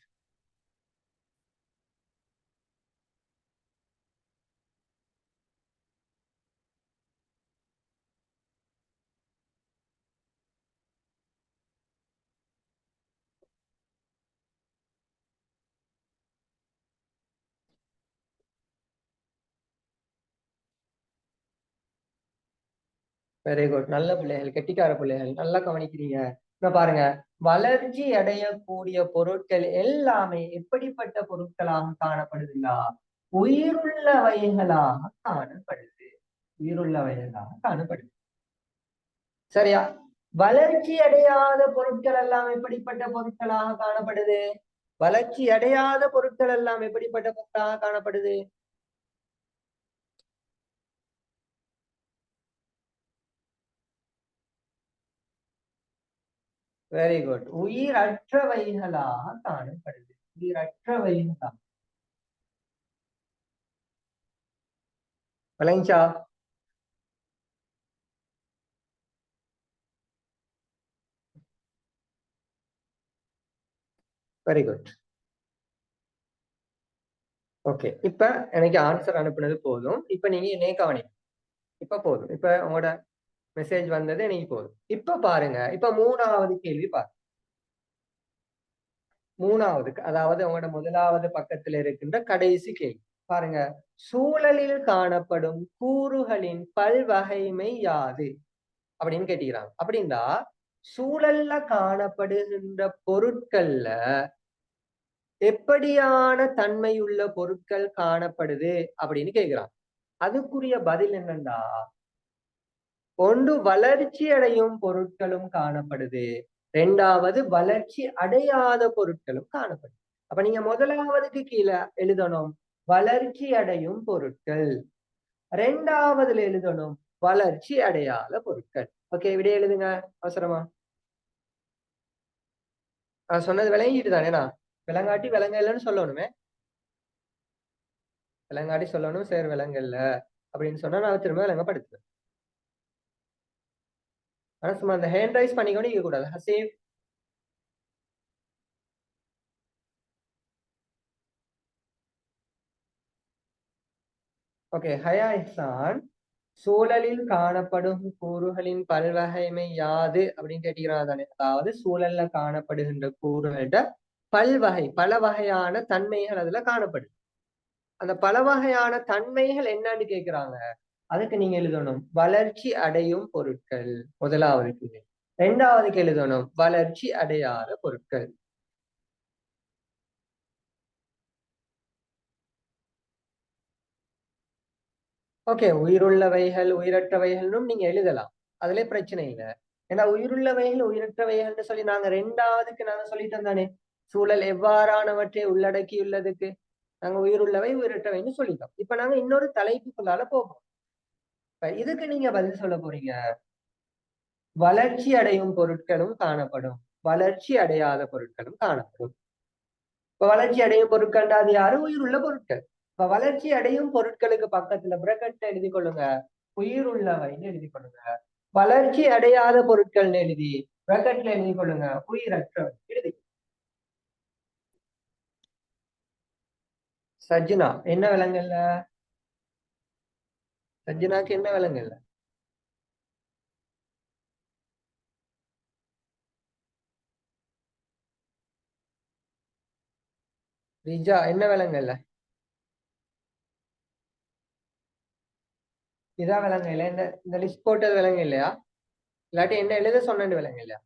வெரி குட், நல்ல பிள்ளைகள், கெட்டிக்கார பிள்ளைகள், நல்லா கவனிக்கிறீங்க. இப்ப பாருங்க, வளர்ச்சி அடையக்கூடிய பொருட்கள் எல்லாமே எப்படிப்பட்ட பொருட்களாக காணப்படுதுங்களா? உயிருள்ளவைகளாக காணப்படுது. உயிருள்ளவைகளாக காணப்படுது. சரியா? வளர்ச்சி அடையாத பொருட்கள் எல்லாம் எப்படிப்பட்ட பொருட்களாக காணப்படுது? வளர்ச்சி அடையாத பொருட்கள் எல்லாம் எப்படிப்பட்ட பொருட்களாக காணப்படுது? வெரி குட், உயிரற்றவைகளாக காணப்படுது. உயிரற்றவைகளாக. விளங்கிச்சா? Very good. ஓகே, இப்ப எனக்கு ஆன்சர் அனுப்புனது போதும். இப்ப நீங்க என்னைய கவனி. இப்ப போதும், இப்ப உங்களோட மெசேஜ் வந்தது எனக்கு போதும். இப்ப பாருங்க, இப்ப 3வது கேள்வி பாருங்க. 3வது, அதாவது உங்களோட முதலாவது பக்கத்துல இருக்கின்ற கடைசி கேள்வி பாருங்க. சூழலில் காணப்படும் கூறுகளின் பல்வகைமை யாது அப்படின்னு கேட்டுக்கிறாங்க. அப்படின்னா சூழல்ல காணப்படுகின்ற பொருட்கள்ல எப்படியான தன்மையுள்ள பொருட்கள் காணப்படுது அப்படின்னு கேட்கிறான். அதுக்குரிய பதில் என்னன்னா, ஒன்று வளர்ச்சி அடையும் பொருட்களும் காணப்படுது, 2வது வளர்ச்சி அடையாத பொருட்களும் காணப்படுது. அப்ப நீங்க முதலாவதுக்கு கீழே எழுதணும் வளர்ச்சி அடையும் பொருட்கள், 2வதுல எழுதணும் வளர்ச்சி அடையாத பொருட்கள். ஓகே, விட எழுதுங்க அவசரமா. நான் சொன்னது விளங்கிட்டு தானேண்ணா? விளங்காட்டி விளங்க இல்லைன்னு சொல்லணுமே. விளங்காட்டி சொல்லணும் சார் விளங்கல்ல அப்படின்னு சொன்னா நான் திரும்ப விளங்கப்படுத்துவேன். ஆனா சும்மா அந்த ஹேண்ட் ரைஸ் பண்ணிக்கொண்டு இருக்க கூடாது. ஹசீப், ஓகே, ஹயா இஹ்சான், சூழலில் காணப்படும் கூறுகளின் பல்வகைமை யாது அப்படின்னு கேட்டீங்கன்னா தானே. அதாவது சூழல்ல காணப்படுகின்ற கூறுகள்கிட்ட பல வகையான தன்மைகள் அதுல காணப்படுது. அந்த பல வகையான தன்மைகள் என்னன்னு கேக்குறாங்க. அதுக்கு நீங்க எழுதணும் வளர்ச்சி அடையும் பொருட்கள் முதலாவதுக்கு. இரண்டாவதுக்கு எழுதணும் வளர்ச்சி அடையாத பொருட்கள். ஓகே, உயிருள்ளவைகள் உயிரற்றவைகள்னும் நீங்க எழுதலாம். அதுல பிரச்சனை இல்லை. ஏன்னா உயிருள்ளவைகள் உயிரற்றவைகள்னு சொல்லி நாங்க ரெண்டாவதுக்கு நாங்க சொல்லிட்டோம் தானே. சூழல் எவ்வாறானவற்றை உள்ளடக்கியுள்ளதுக்கு நாங்க உயிருள்ளவை உயிரற்றவைன்னு சொல்லிட்டோம். இப்ப நாங்க இன்னொரு தலைப்புக்குள்ளால போவோம். இப்ப இதுக்கு நீங்க பதில் சொல்ல போறீங்க வளர்ச்சி அடையும் பொருட்களும் காணப்படும், வளர்ச்சி அடையாத பொருட்களும் காணப்படும். இப்ப வளர்ச்சி அடையும் பொருட்கள் அது யாரு? உயிருள்ள பொருட்கள். இப்ப வளர்ச்சி அடையும் பொருட்களுக்கு பக்கத்துல பிரக்கெட்ல எழுதி கொள்ளுங்க உயிர் உள்ளவைன்னு எழுதி கொள்ளுங்க. வளர்ச்சி அடையாத பொருட்கள்னு எழுதி பிரக்கெட்ல எழுதி கொள்ளுங்க உயிரற்றவை எழுதி. சஜ்னா என்ன விலங்கல்ல? சஜ்னாக்கு என்ன விலங்கல்ல? ரிஜா என்ன விலங்கல்ல? இதான் விலங்கு இல்ல? இந்த லிஸ்ட் போட்டது விலங்கு இல்லையா? இல்லாட்டி என்ன எழுத சொன்னது விலங்கு இல்லையா?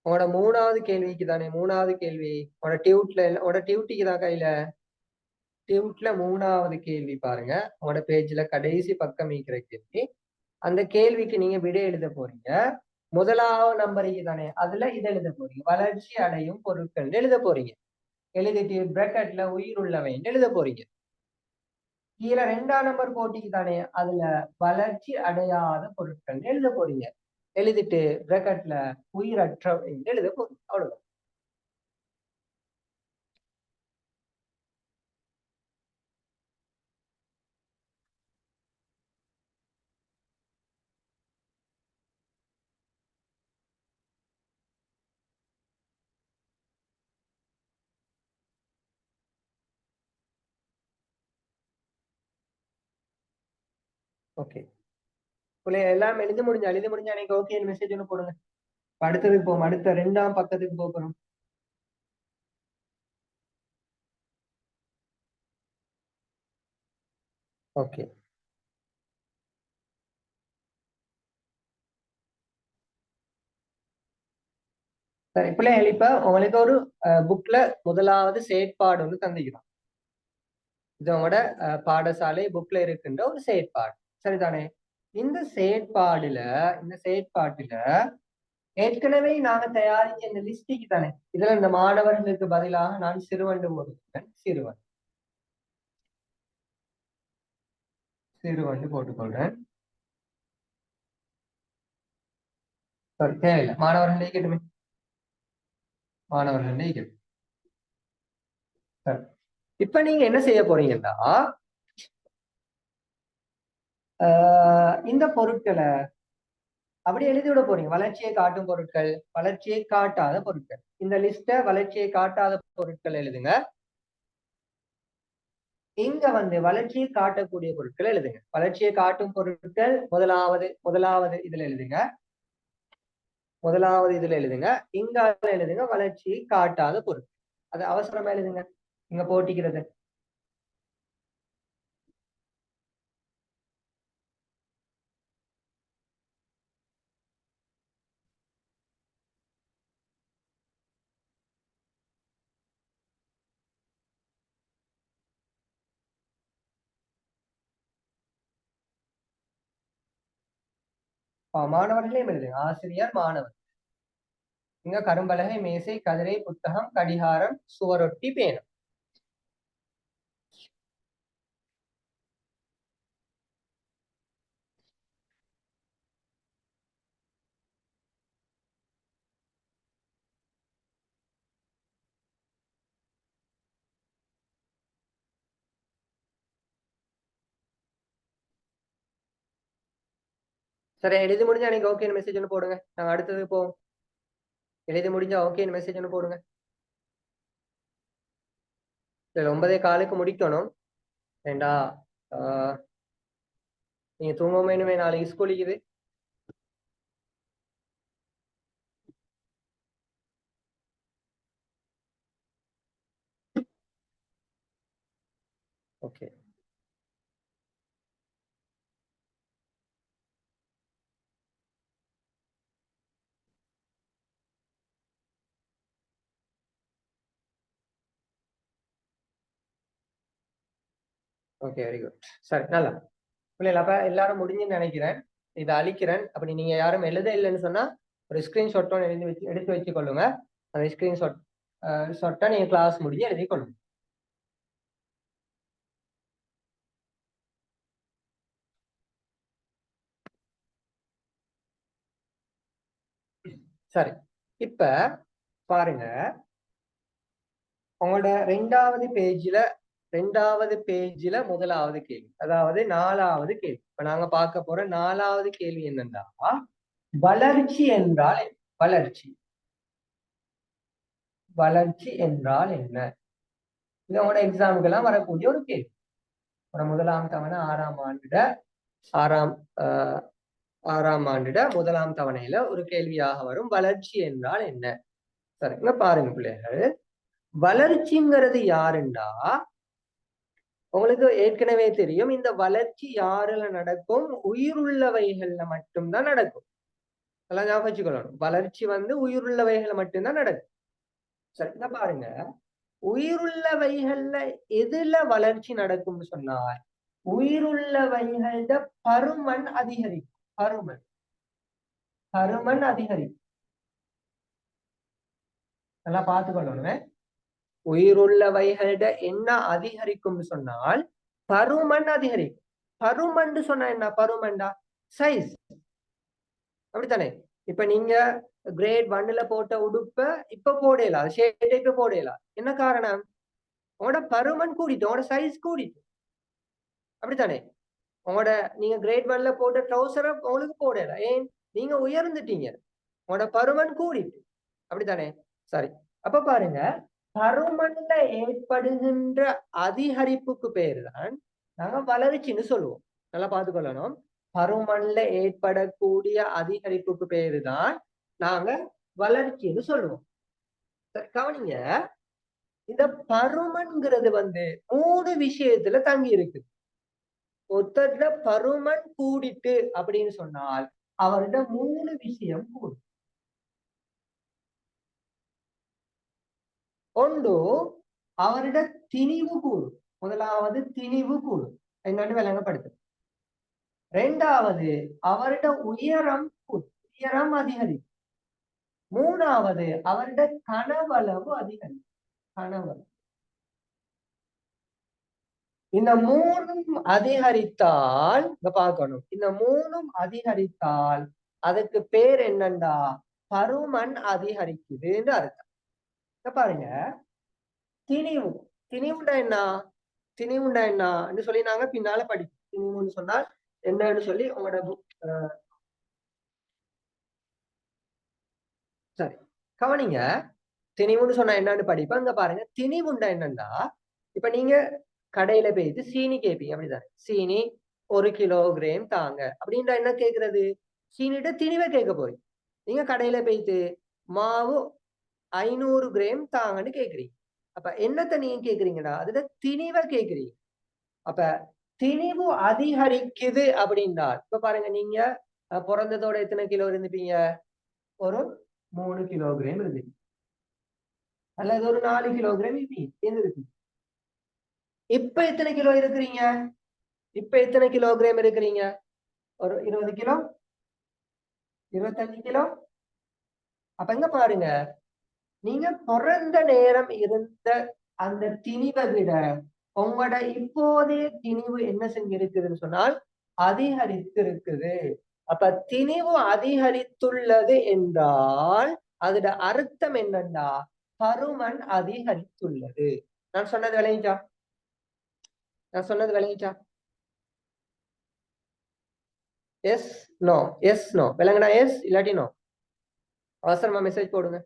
உங்களோட மூணாவது கேள்விக்கு தானே. மூணாவது கேள்வி உங்களோட டியூட்டிக்கு தான் கையில. டியூட்ல மூணாவது கேள்வி பாருங்க. உங்களோட பேஜ்ல கடைசி பக்கம் இருக்கிற கேள்வி. அந்த கேள்விக்கு நீங்க விடை எழுத போறீங்க. முதலாவது நம்பருக்கு தானே. அதுல இதை எழுத போறீங்க வளர்ச்சி அடையும் பொருட்கள் எழுத போறீங்க. எழுதிட்டு பிரக்கெட்ல உயிர் உள்ளவைன்னு எழுத போறீங்க. கீழே ரெண்டாம் நம்பர் போட்டிக்கு தானே. அதுல வளர்ச்சி அடையாத பொருட்கள் எழுத போறீங்க. எழுதிட்டு பிரக்கெட்ல உயிரற்றவை எழுத போறீங்க. அவ்வளவுதான். ஓகே, எல்லாம் எழுதி முடிஞ்சா எனக்கு ஓகே மெசேஜ் ஒன்று போடுங்க. அடுத்ததுக்கு போவோம். அடுத்த ரெண்டாம் பக்கத்துக்கு போகிறோம். ஓகே, சரி பிள்ளைகள் இப்ப உங்களுக்கு ஒரு புக்ல முதலாவது செயற்பாடு ஒன்று தந்திக்கிறோம். இது உங்களோட பாடசாலை புக்ல இருக்கின்ற ஒரு செயற்பாடு. சரிதானே. இந்த செயற்பாடுல இந்த செயற்பாட்டுல ஏற்கனவே நாங்க தயாரிச்ச இந்த லிஸ்டிக்கு தானே. இதுல இந்த மாணவர்களுக்கு பதிலாக நான் சிறுவண்டு போட்டுக்கிறேன். சிறுவண்டு போட்டுக்கொள்றேன். சரி, தேவையில்லை. மாணவர்களே கேட்டுமே. மாணவர்களே கேட்டு. சரி, இப்ப நீங்க என்ன செய்ய போறீங்கன்னா இந்த பொருட்களை அப்படி எழுதி விட போறீங்க. வளர்ச்சியை காட்டும் பொருட்கள், வளர்ச்சியை காட்டாத பொருட்கள். இந்த லிஸ்ட வளர்ச்சியை காட்டாத பொருட்கள் எழுதுங்க. இங்க வளர்ச்சியை காட்டக்கூடிய பொருட்கள் எழுதுங்க. வளர்ச்சியை காட்டும் பொருட்கள் முதலாவது இதுல எழுதுங்க. முதலாவது இதுல எழுதுங்க. இங்க எழுதுங்க வளர்ச்சியை காட்டாத பொருட்கள். அது அவசரமா எழுதுங்க. இங்க போட்டிக்கிறது. மாணவர்களே எழுதுங்க. ஆசிரியர் மாணவர். இங்க கரும்பலகை மேசை கதிரை புத்தகம் கடிகாரம் சுவரொட்டி பேனம். சரி, எழுதி முடிஞ்சா எனக்கு ஓகே மெசேஜ் ஒன்று போடுங்க. நாங்க அடுத்தது போவோம். எழுதி முடிஞ்சா ஓகேன்னு மெசேஜ் ஒன்று போடுங்க. 9:15 முடிக்கணும். ஏண்டா நீங்க தூங்க வேணுமே, நாளைக்கு ஸ்கூலுக்குது. Okay, okay, very good. சரி, நல்லா பிள்ளைகள். அப்ப எல்லாரும் முடிஞ்சுன்னு நினைக்கிறேன். இதை அழிக்கிறேன். அப்படி நீங்க யாரும் எழுத இல்லைன்னு சொன்னா ஒரு ஸ்கிரீன்ஷாட் எடுத்து வச்சு கொள்ளுங்க. அந்த ஸ்கிரீன்ஷாட்டை நீங்க கிளாஸ் முடிஞ்சு எழுதி கொள்ளுங்க. சரி, இப்ப பாருங்க, உங்களோட ரெண்டாவது பேஜ்ல முதலாவது கேள்வி, அதாவது 4வது கேள்வி. இப்ப நாங்க பார்க்க போற 4வது கேள்வி என்னன்னா, வளர்ச்சி என்றால் வளர்ச்சி வளர்ச்சி என்றால் என்ன? இது உங்களோட எக்ஸாமுக்கு எல்லாம் வரக்கூடிய ஒரு கேள்வி. முதலாம் தவணை ஆறாம் ஆண்டிட முதலாம் தவணையில ஒரு கேள்வியாக வரும். வளர்ச்சி என்றால் என்ன? சரிங்களா? பாருங்க பிள்ளைகள், வளர்ச்சிங்கிறது யாருண்டா உங்களுக்கு ஏற்கனவே தெரியும். இந்த வளர்ச்சி யாருல நடக்கும்? உயிருள்ளவைகள்ல மட்டும்தான் நடக்கும். எல்லாம் ஞாபகம் வச்சுக்கொள்ளணும். வளர்ச்சி உயிருள்ளவைகள்ல மட்டும்தான் நடக்கும். சரிங்களா? பாருங்க, உயிருள்ளவைகள்ல எதுல வளர்ச்சி நடக்கும்னு சொன்னால், உயிருள்ளவைகள பருமன் அதிகரிக்கும். பருமன் அதிகரிக்கும். நல்லா பார்த்துக்கொள்ளணுமே. உயிருள்ளவைகள என்ன அதிகரிக்கும் சொன்னால் பருமன் அதிகரிக்கும். பருமன் சொன்னா என்ன? பருமன்டா சைஸ், அப்படித்தானே? இப்ப நீங்க கிரேட் 1ல போட்ட உடுப்ப இப்ப போடலாம், ஷேட் இப்ப போடலாம். என்ன காரணம்? உங்களோட பருமன் கூடிட்டு, உங்களோட சைஸ் கூடிட்டு, அப்படித்தானே? உங்களோட நீங்க கிரேட் 1ல போட்ட ட்ரௌசரை உங்களுக்கு போடலாம். ஏன்? நீங்க உயர்ந்துட்டீங்க, உங்களோட பருமன் கூடிட்டு, அப்படித்தானே? சரி, அப்ப பாருங்க, பருமன்ல ஏற்படுகின்ற அதிகரிப்புக்கு பேரு தான் நாங்க வளர்ச்சின்னு சொல்லுவோம். நல்லா பார்த்துக்கொள்ளணும். பருமன்ல ஏற்படக்கூடிய அதிகரிப்புக்கு பேரு தான் நாங்க வளர்ச்சின்னு சொல்லுவோம். கவனிங்க, இந்த பருமன்கிறது 3 விஷயத்துல தங்கி இருக்கு. ஒருத்தர்ல பருமன் கூடிட்டு அப்படின்னு சொன்னால் அவர்கிட்ட 3 விஷயம் கூடும். ஒன்று, அவரிட திணிவு கூடும். முதலாவது திணிவு கூடும், என்னன்னு விளங்கப்படுத்து. 2வது, அவரிட உயரம் அதிகரிக்கும். 3வது, அவரிட கனவளவு அதிகரிக்கும். கனவளவு. இந்த 3ம் அதிகரித்தால் பார்க்கணும். இந்த 3ம் அதிகரித்தால் அதுக்கு பேர் என்னண்டா? பருமன் அதிகரிக்குதுன்னு அர்த்தம். பாருங்க, திணிவுண்டா என்ன? திணிவுண்டா என்னன்னு சொல்லி நாங்க பின்னால படிப்போம். திணிவுன்னு சொன்னால் என்னன்னு சொல்லி உங்களோட சரி, கவனிங்க. திணிவுன்னு சொன்னா என்னன்னு படிப்போம். இங்க பாருங்க, திணிவுண்டா என்னன்னா, இப்ப நீங்க கடையில போயிட்டு சீனி கேட்பீங்க, அப்படிதானே? சீனி 1 கிலோகிராம் தாங்க அப்படின்ற என்ன கேட்கறது? சீனிட்ட திணிவை கேட்க போய் நீங்க கடையில போயிட்டு மாவு 500 கிராம் தாங்கன்னு கேக்குறீங்க. அப்ப என்னத்தை நீங்க கேக்குறீங்கடா? அதுல திணிவை கேக்குறீங்க. அப்ப திணிவு அதிகரிக்குது அப்படின்னா, இப்ப பாருங்க, நீங்க பிறந்ததோட எத்தனை கிலோ இருந்துப்பீங்க? ஒரு 3 கிலோகிராம் இருந்துச்சு, அல்லது ஒரு 4 கிலோகிராம் இருந்துருக்கு. இப்ப எத்தனை கிலோ இருக்கிறீங்க? இப்ப எத்தனை கிலோகிராம் இருக்கிறீங்க? ஒரு 20 கிலோ, 25 கிலோ. அப்ப இங்க பாருங்க, நீங்க பிறந்த நேரம் இருந்த அந்த திணிவை விட உங்களோட இப்போதைய திணிவு என்ன செஞ்சிருக்குதுன்னு சொன்னால் அதிகரித்திருக்குது. அப்ப திணிவு அதிகரித்துள்ளது என்றால் அதோட அர்த்தம் என்னன்னா, பருமன் அதிகரித்துள்ளது. நான் சொன்னது விளங்கிச்சா? எஸ் நோ, எஸ் நோ விளங்குனா எஸ், இல்லாட்டி நோ. அவசரமா மெசேஜ் போடுங்க.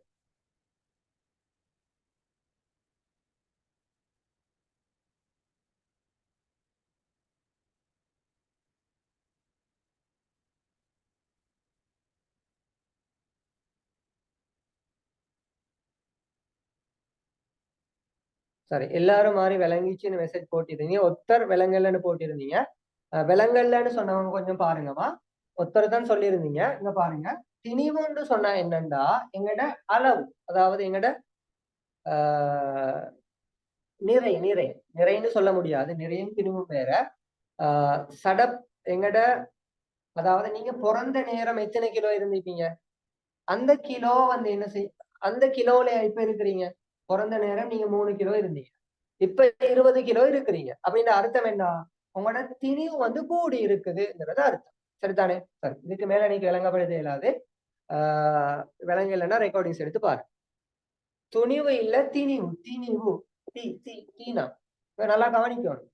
சரி, எல்லாரும் மாறி விளங்கிச்சுன்னு மெசேஜ் போட்டிருந்தீங்க. ஒருத்தர் விலங்கல்லன்னு போட்டிருந்தீங்க. விலங்கல்லன்னு சொன்னவங்க கொஞ்சம் பாருங்கம்மா. ஒருத்தர் தான் சொல்லியிருந்தீங்க. இங்க பாருங்க. திணிவுன்னு சொன்னா என்னண்டா எங்கட அளவு, அதாவது எங்கட ஆஹ் நிறைன்னு சொல்ல முடியாது. நிறையும் திணிவும் வேற. சடப் எங்கட, அதாவது நீங்க பிறந்த நேரம் எத்தனை கிலோ இருந்திருப்பீங்க, அந்த கிலோ வந்து என்ன அந்த கிலோல இப்ப இருக்கிறீங்க. பிறந்த நேரம் நீங்க 3 கிலோ இருந்தீங்க, இப்ப 20 கிலோ இருக்கிறீங்க. அப்படின்ற அர்த்தம் என்ன, உங்களோட திணிவு வந்து கூடி இருக்குதுங்கிறது அர்த்தம். சரிதானே? சரி, இதுக்கு மேல நீங்க விளங்கப்படுத்த இயலாது. விளங்கலைன்னா ரெக்கார்டிங்ஸ் எடுத்து பாரு. துணிவு இல்ல, திணிவு. திணிவு தீனா நல்லா கவனிக்கணும்.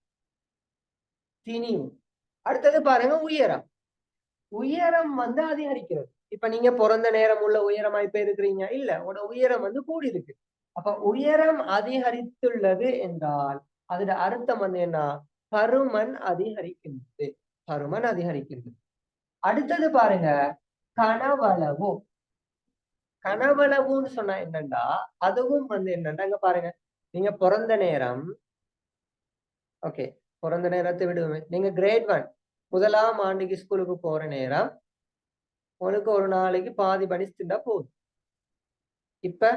திணிவு. அடுத்தது பாருங்க, உயரம். உயரம் வந்து அதிகரிக்கிறது. இப்ப நீங்க பிறந்த நேரம் உள்ள உயரமா இப்ப இருக்கிறீங்க இல்ல, உங்களோட உயரம் வந்து கூடி இருக்கு. அப்ப உயரம் அதிகரித்துள்ளது என்றால் அதோட அர்த்தம் வந்து என்ன, பருமன் அதிகரிக்கின்றது. பருமன் அதிகரிக்கின்றது. அடுத்தது பாருங்க, கனவளவு. கனவளவுன்னு சொன்னா என்னண்டா, அதுவும் வந்து என்னண்டா, இங்க பாருங்க, நீங்க பிறந்த நேரம், ஓகே, பிறந்த நேரத்தை விடுவோமே, நீங்க கிரேட் 1 முதலாம் ஆண்டுக்கு ஸ்கூலுக்கு போற நேரம் உனக்கு ஒரு நாளைக்கு பாதி பனிஸ் திண்டா போதும். இப்ப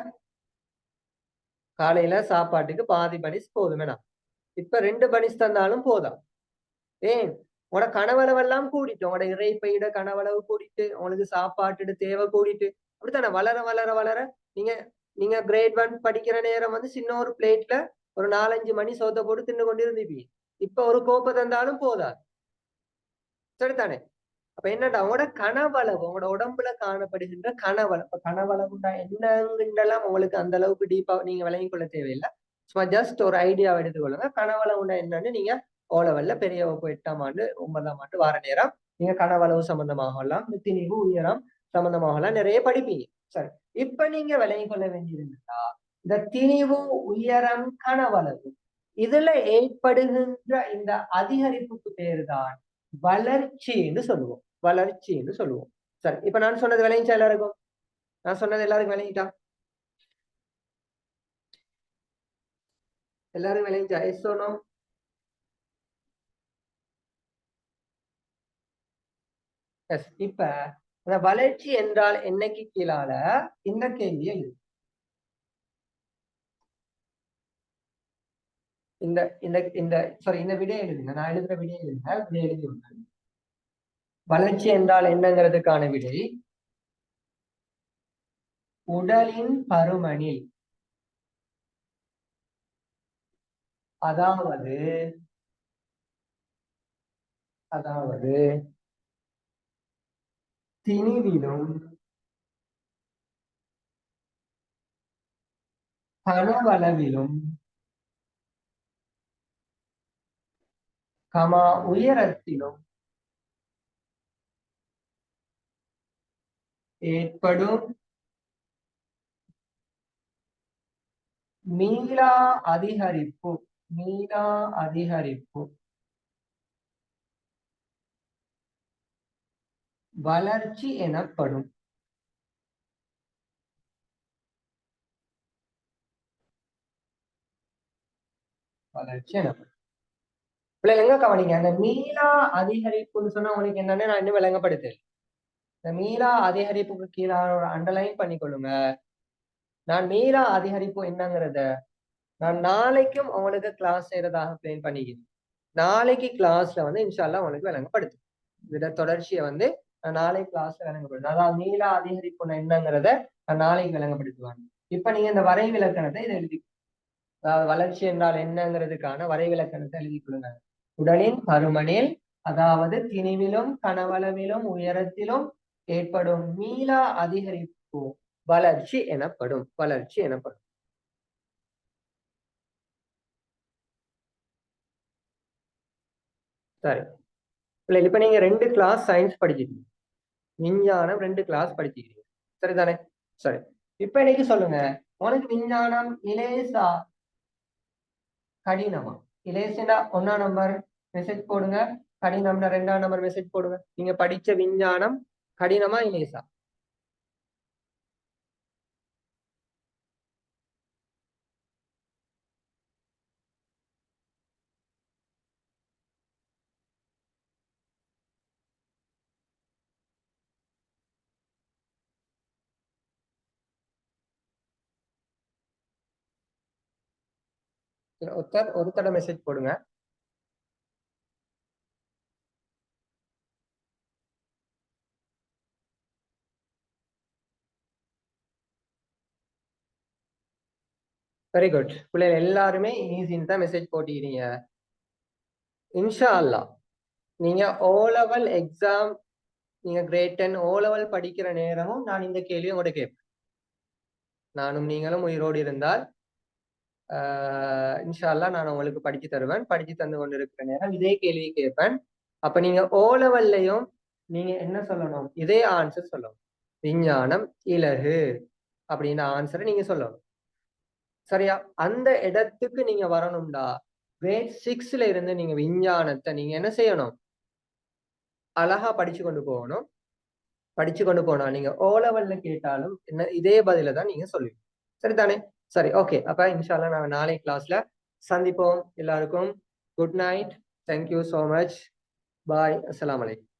காலையில சாப்பாட்டுக்கு பாதி பனிஸ் போதுமேனா, இப்ப 2 பனிஸ் தந்தாலும் போதும். ஏன், உனோட கனவளவெல்லாம் கூடிட்டு, உங்களோட இறைப்பையிட கனவளவு கூடிட்டு, உங்களுக்கு சாப்பாட்டு தேவை கூடிட்டு, அப்படித்தானே வளர வளர வளர நீங்க நீங்க கிரேட் 1 படிக்கிற நேரம் வந்து சின்ன ஒரு பிளேட்ல ஒரு 4-5 மணி சோத்தை போட்டு தின்னு கொண்டு இருந்துப்பீங்க. இப்ப ஒரு கோப்பை தந்தாலும் போதாது. சரிதானே? அப்ப என்னடா, உங்களோட கனவளவு, உங்களோட உடம்புல காணப்படுகின்ற கனவளவு. இப்ப கனவளவுண்டா என்னங்கலாம் உங்களுக்கு அந்த அளவுக்கு டீப்பா நீங்க விளங்கி கொள்ள தேவையில்லை. சும்மா ஜஸ்ட் ஒரு ஐடியாவை எடுத்துக்கொள்ளுங்க. கனவளவுண்டா என்னன்னு நீங்க ஓலவல்ல பெரிய வகுப்பு 8ஆம் ஆண்டு 9ஆம் ஆண்டு வார நேரம் நீங்க கனவளவு சம்பந்தமாகலாம், திணிவு உயரம் சம்பந்தமாகலாம் நிறைய படிப்பீங்க. சரி, இப்ப நீங்க விளங்கி கொள்ள வேண்டியிருந்தா, இந்த திணிவு உயரம் கனவளவு இதுல ஏற்படுகின்ற இந்த அதிகரிப்புக்கு பேருதான் வளர்ச்சின்னு சொல்லுவோம். வளர்ச்சின்னு சொல்லுவோம். சரி, இப்ப நான் சொன்னது விளங்கிச்சா எல்லாருக்கும்? நான் சொன்னது எல்லாருக்கும் விளங்கிட்டா? எல்லாரும் விளங்கிச்சா? எஸ் சொன்னோ? எஸ். இப்ப இந்த வளர்ச்சி என்றால் என்னைக்கு கீழால இந்த கேள்வியை இந்த இந்த இந்த சாரி இந்த விடையை எழுதுங்க. நான் எழுதுற விடையை எழுதுங்க. விடை எழுதி விடுங்க. வளர்ச்சி என்றால் என்னங்கிறதுக்கான விடை, உடலின் பருமனில், அதாவது அதாவது திணிவிலும் கனவளவிலும் உயரத்திலும் ஏற்படும் மீளா அதிகரிப்பு, மீளா அதிகரிப்பு வளர்ச்சி எனப்படும். வளர்ச்சி எனப்படும். பிள்ளைங்க கவனிங்க, அந்த மீளா அதிகரிப்புன்னு சொன்னா உங்களுக்கு என்னன்னு நான் இன்னும் விளங்கப்படுத்தேன். இந்த மீளா அதிகரிப்புக்கு கீழே ஒரு அண்டர்லைன் பண்ணிக்கொள்ளுங்க. நான் மீளா அதிகரிப்பு என்னங்கிறத நான் நாளைக்கும் உங்களுக்கு கிளாஸ் செய்யறதாக பிளான் பண்ணிக்கிறேன். நாளைக்கு கிளாஸ்ல வந்து இன்ஷால்லா உங்களுக்கு விளங்கப்படுத்து. இத தொடர்ச்சியை வந்து நான் நாளை கிளாஸ்ல விளங்கப்படுத்துவேன். அதாவது மீளா அதிகரிப்பு என்னங்கிறத நான் நாளைக்கு விளங்கப்படுத்துவேன். இப்ப நீங்க இந்த வரை விலக்கணத்தை இதை எழுதி, அதாவது வளர்ச்சி என்றால் என்னங்கிறதுக்கான வரை விலக்கணத்தை எழுதி கொடுங்க. உடலின் பருமனில், அதாவது திணிவிலும் கனவளவிலும் உயரத்திலும் ஏற்படும் மீளா அதிகரிப்பு வளர்ச்சி எனப்படும். வளர்ச்சி எனப்படும். சரி, இப்ப நீங்க 2 கிளாஸ் சயின்ஸ் படிச்சிருக்கீங்க, விஞ்ஞானம் 2 கிளாஸ் படிச்சிருக்கீங்க. சரிதானே? சரி, இப்ப இன்னைக்கு சொல்லுங்க, உனக்கு விஞ்ஞானம் இலேசா கடினமா? இலேசுனா 1ஆம் நம்பர் மெசேஜ் போடுங்க, கடினம்னா 2ஆம் நம்பர் மெசேஜ் போடுங்க. நீங்க படிச்ச விஞ்ஞானம் கடினமா இலேசா? ஒருத்தட மெசேஜ் போடுங்க. Very good. பிள்ளைகள் எல்லாருமே ஈஸின்னு தான் மெசேஜ் போட்டிக்கிறீங்க. இன்ஷா அல்லாஹ் நீங்க ஓ லெவல் எக்ஸாம், நீங்க கிரேட் 10 ஓ லெவல் படிக்கிற நேரமும் நான் இந்த கேள்வியை உங்கள்கிட்ட கேட்பேன். நானும் நீங்களும் உயிரோடு இருந்தால் இன்ஷா அல்லாஹ் நான் உங்களுக்கு படிச்சு தருவேன். படிச்சு தந்து கொண்டு இருக்கிற நேரம் இதே கேள்வி கேட்பேன். அப்ப நீங்க ஓ லெவல்லையும் நீங்க என்ன சொல்லணும்? இதே ஆன்சர் சொல்லணும். விஞ்ஞானம் இலகு அப்படின்ற ஆன்சரை நீங்க சொல்லணும். சரியா? அந்த இடத்துக்கு நீங்க வரணும்டா கிரேட் 6ல இருந்து நீங்க விஞ்ஞானத்தை நீங்க என்ன செய்யணும்? அழகா படிச்சு கொண்டு போகணும். படிச்சு கொண்டு போனா நீங்க ஓ லெவல்ல கேட்டாலும் என்ன இதே பதில தான் நீங்க சொல்லுவீங்க. சரிதானே? சரி, ஓகே. அப்ப இன்ஷா அல்லாஹ் நாங்க நாளை கிளாஸ்ல சந்திப்போம். எல்லாருக்கும் good night. Thank you so much. Bye. அஸ்ஸலாமு அலைக்கும்.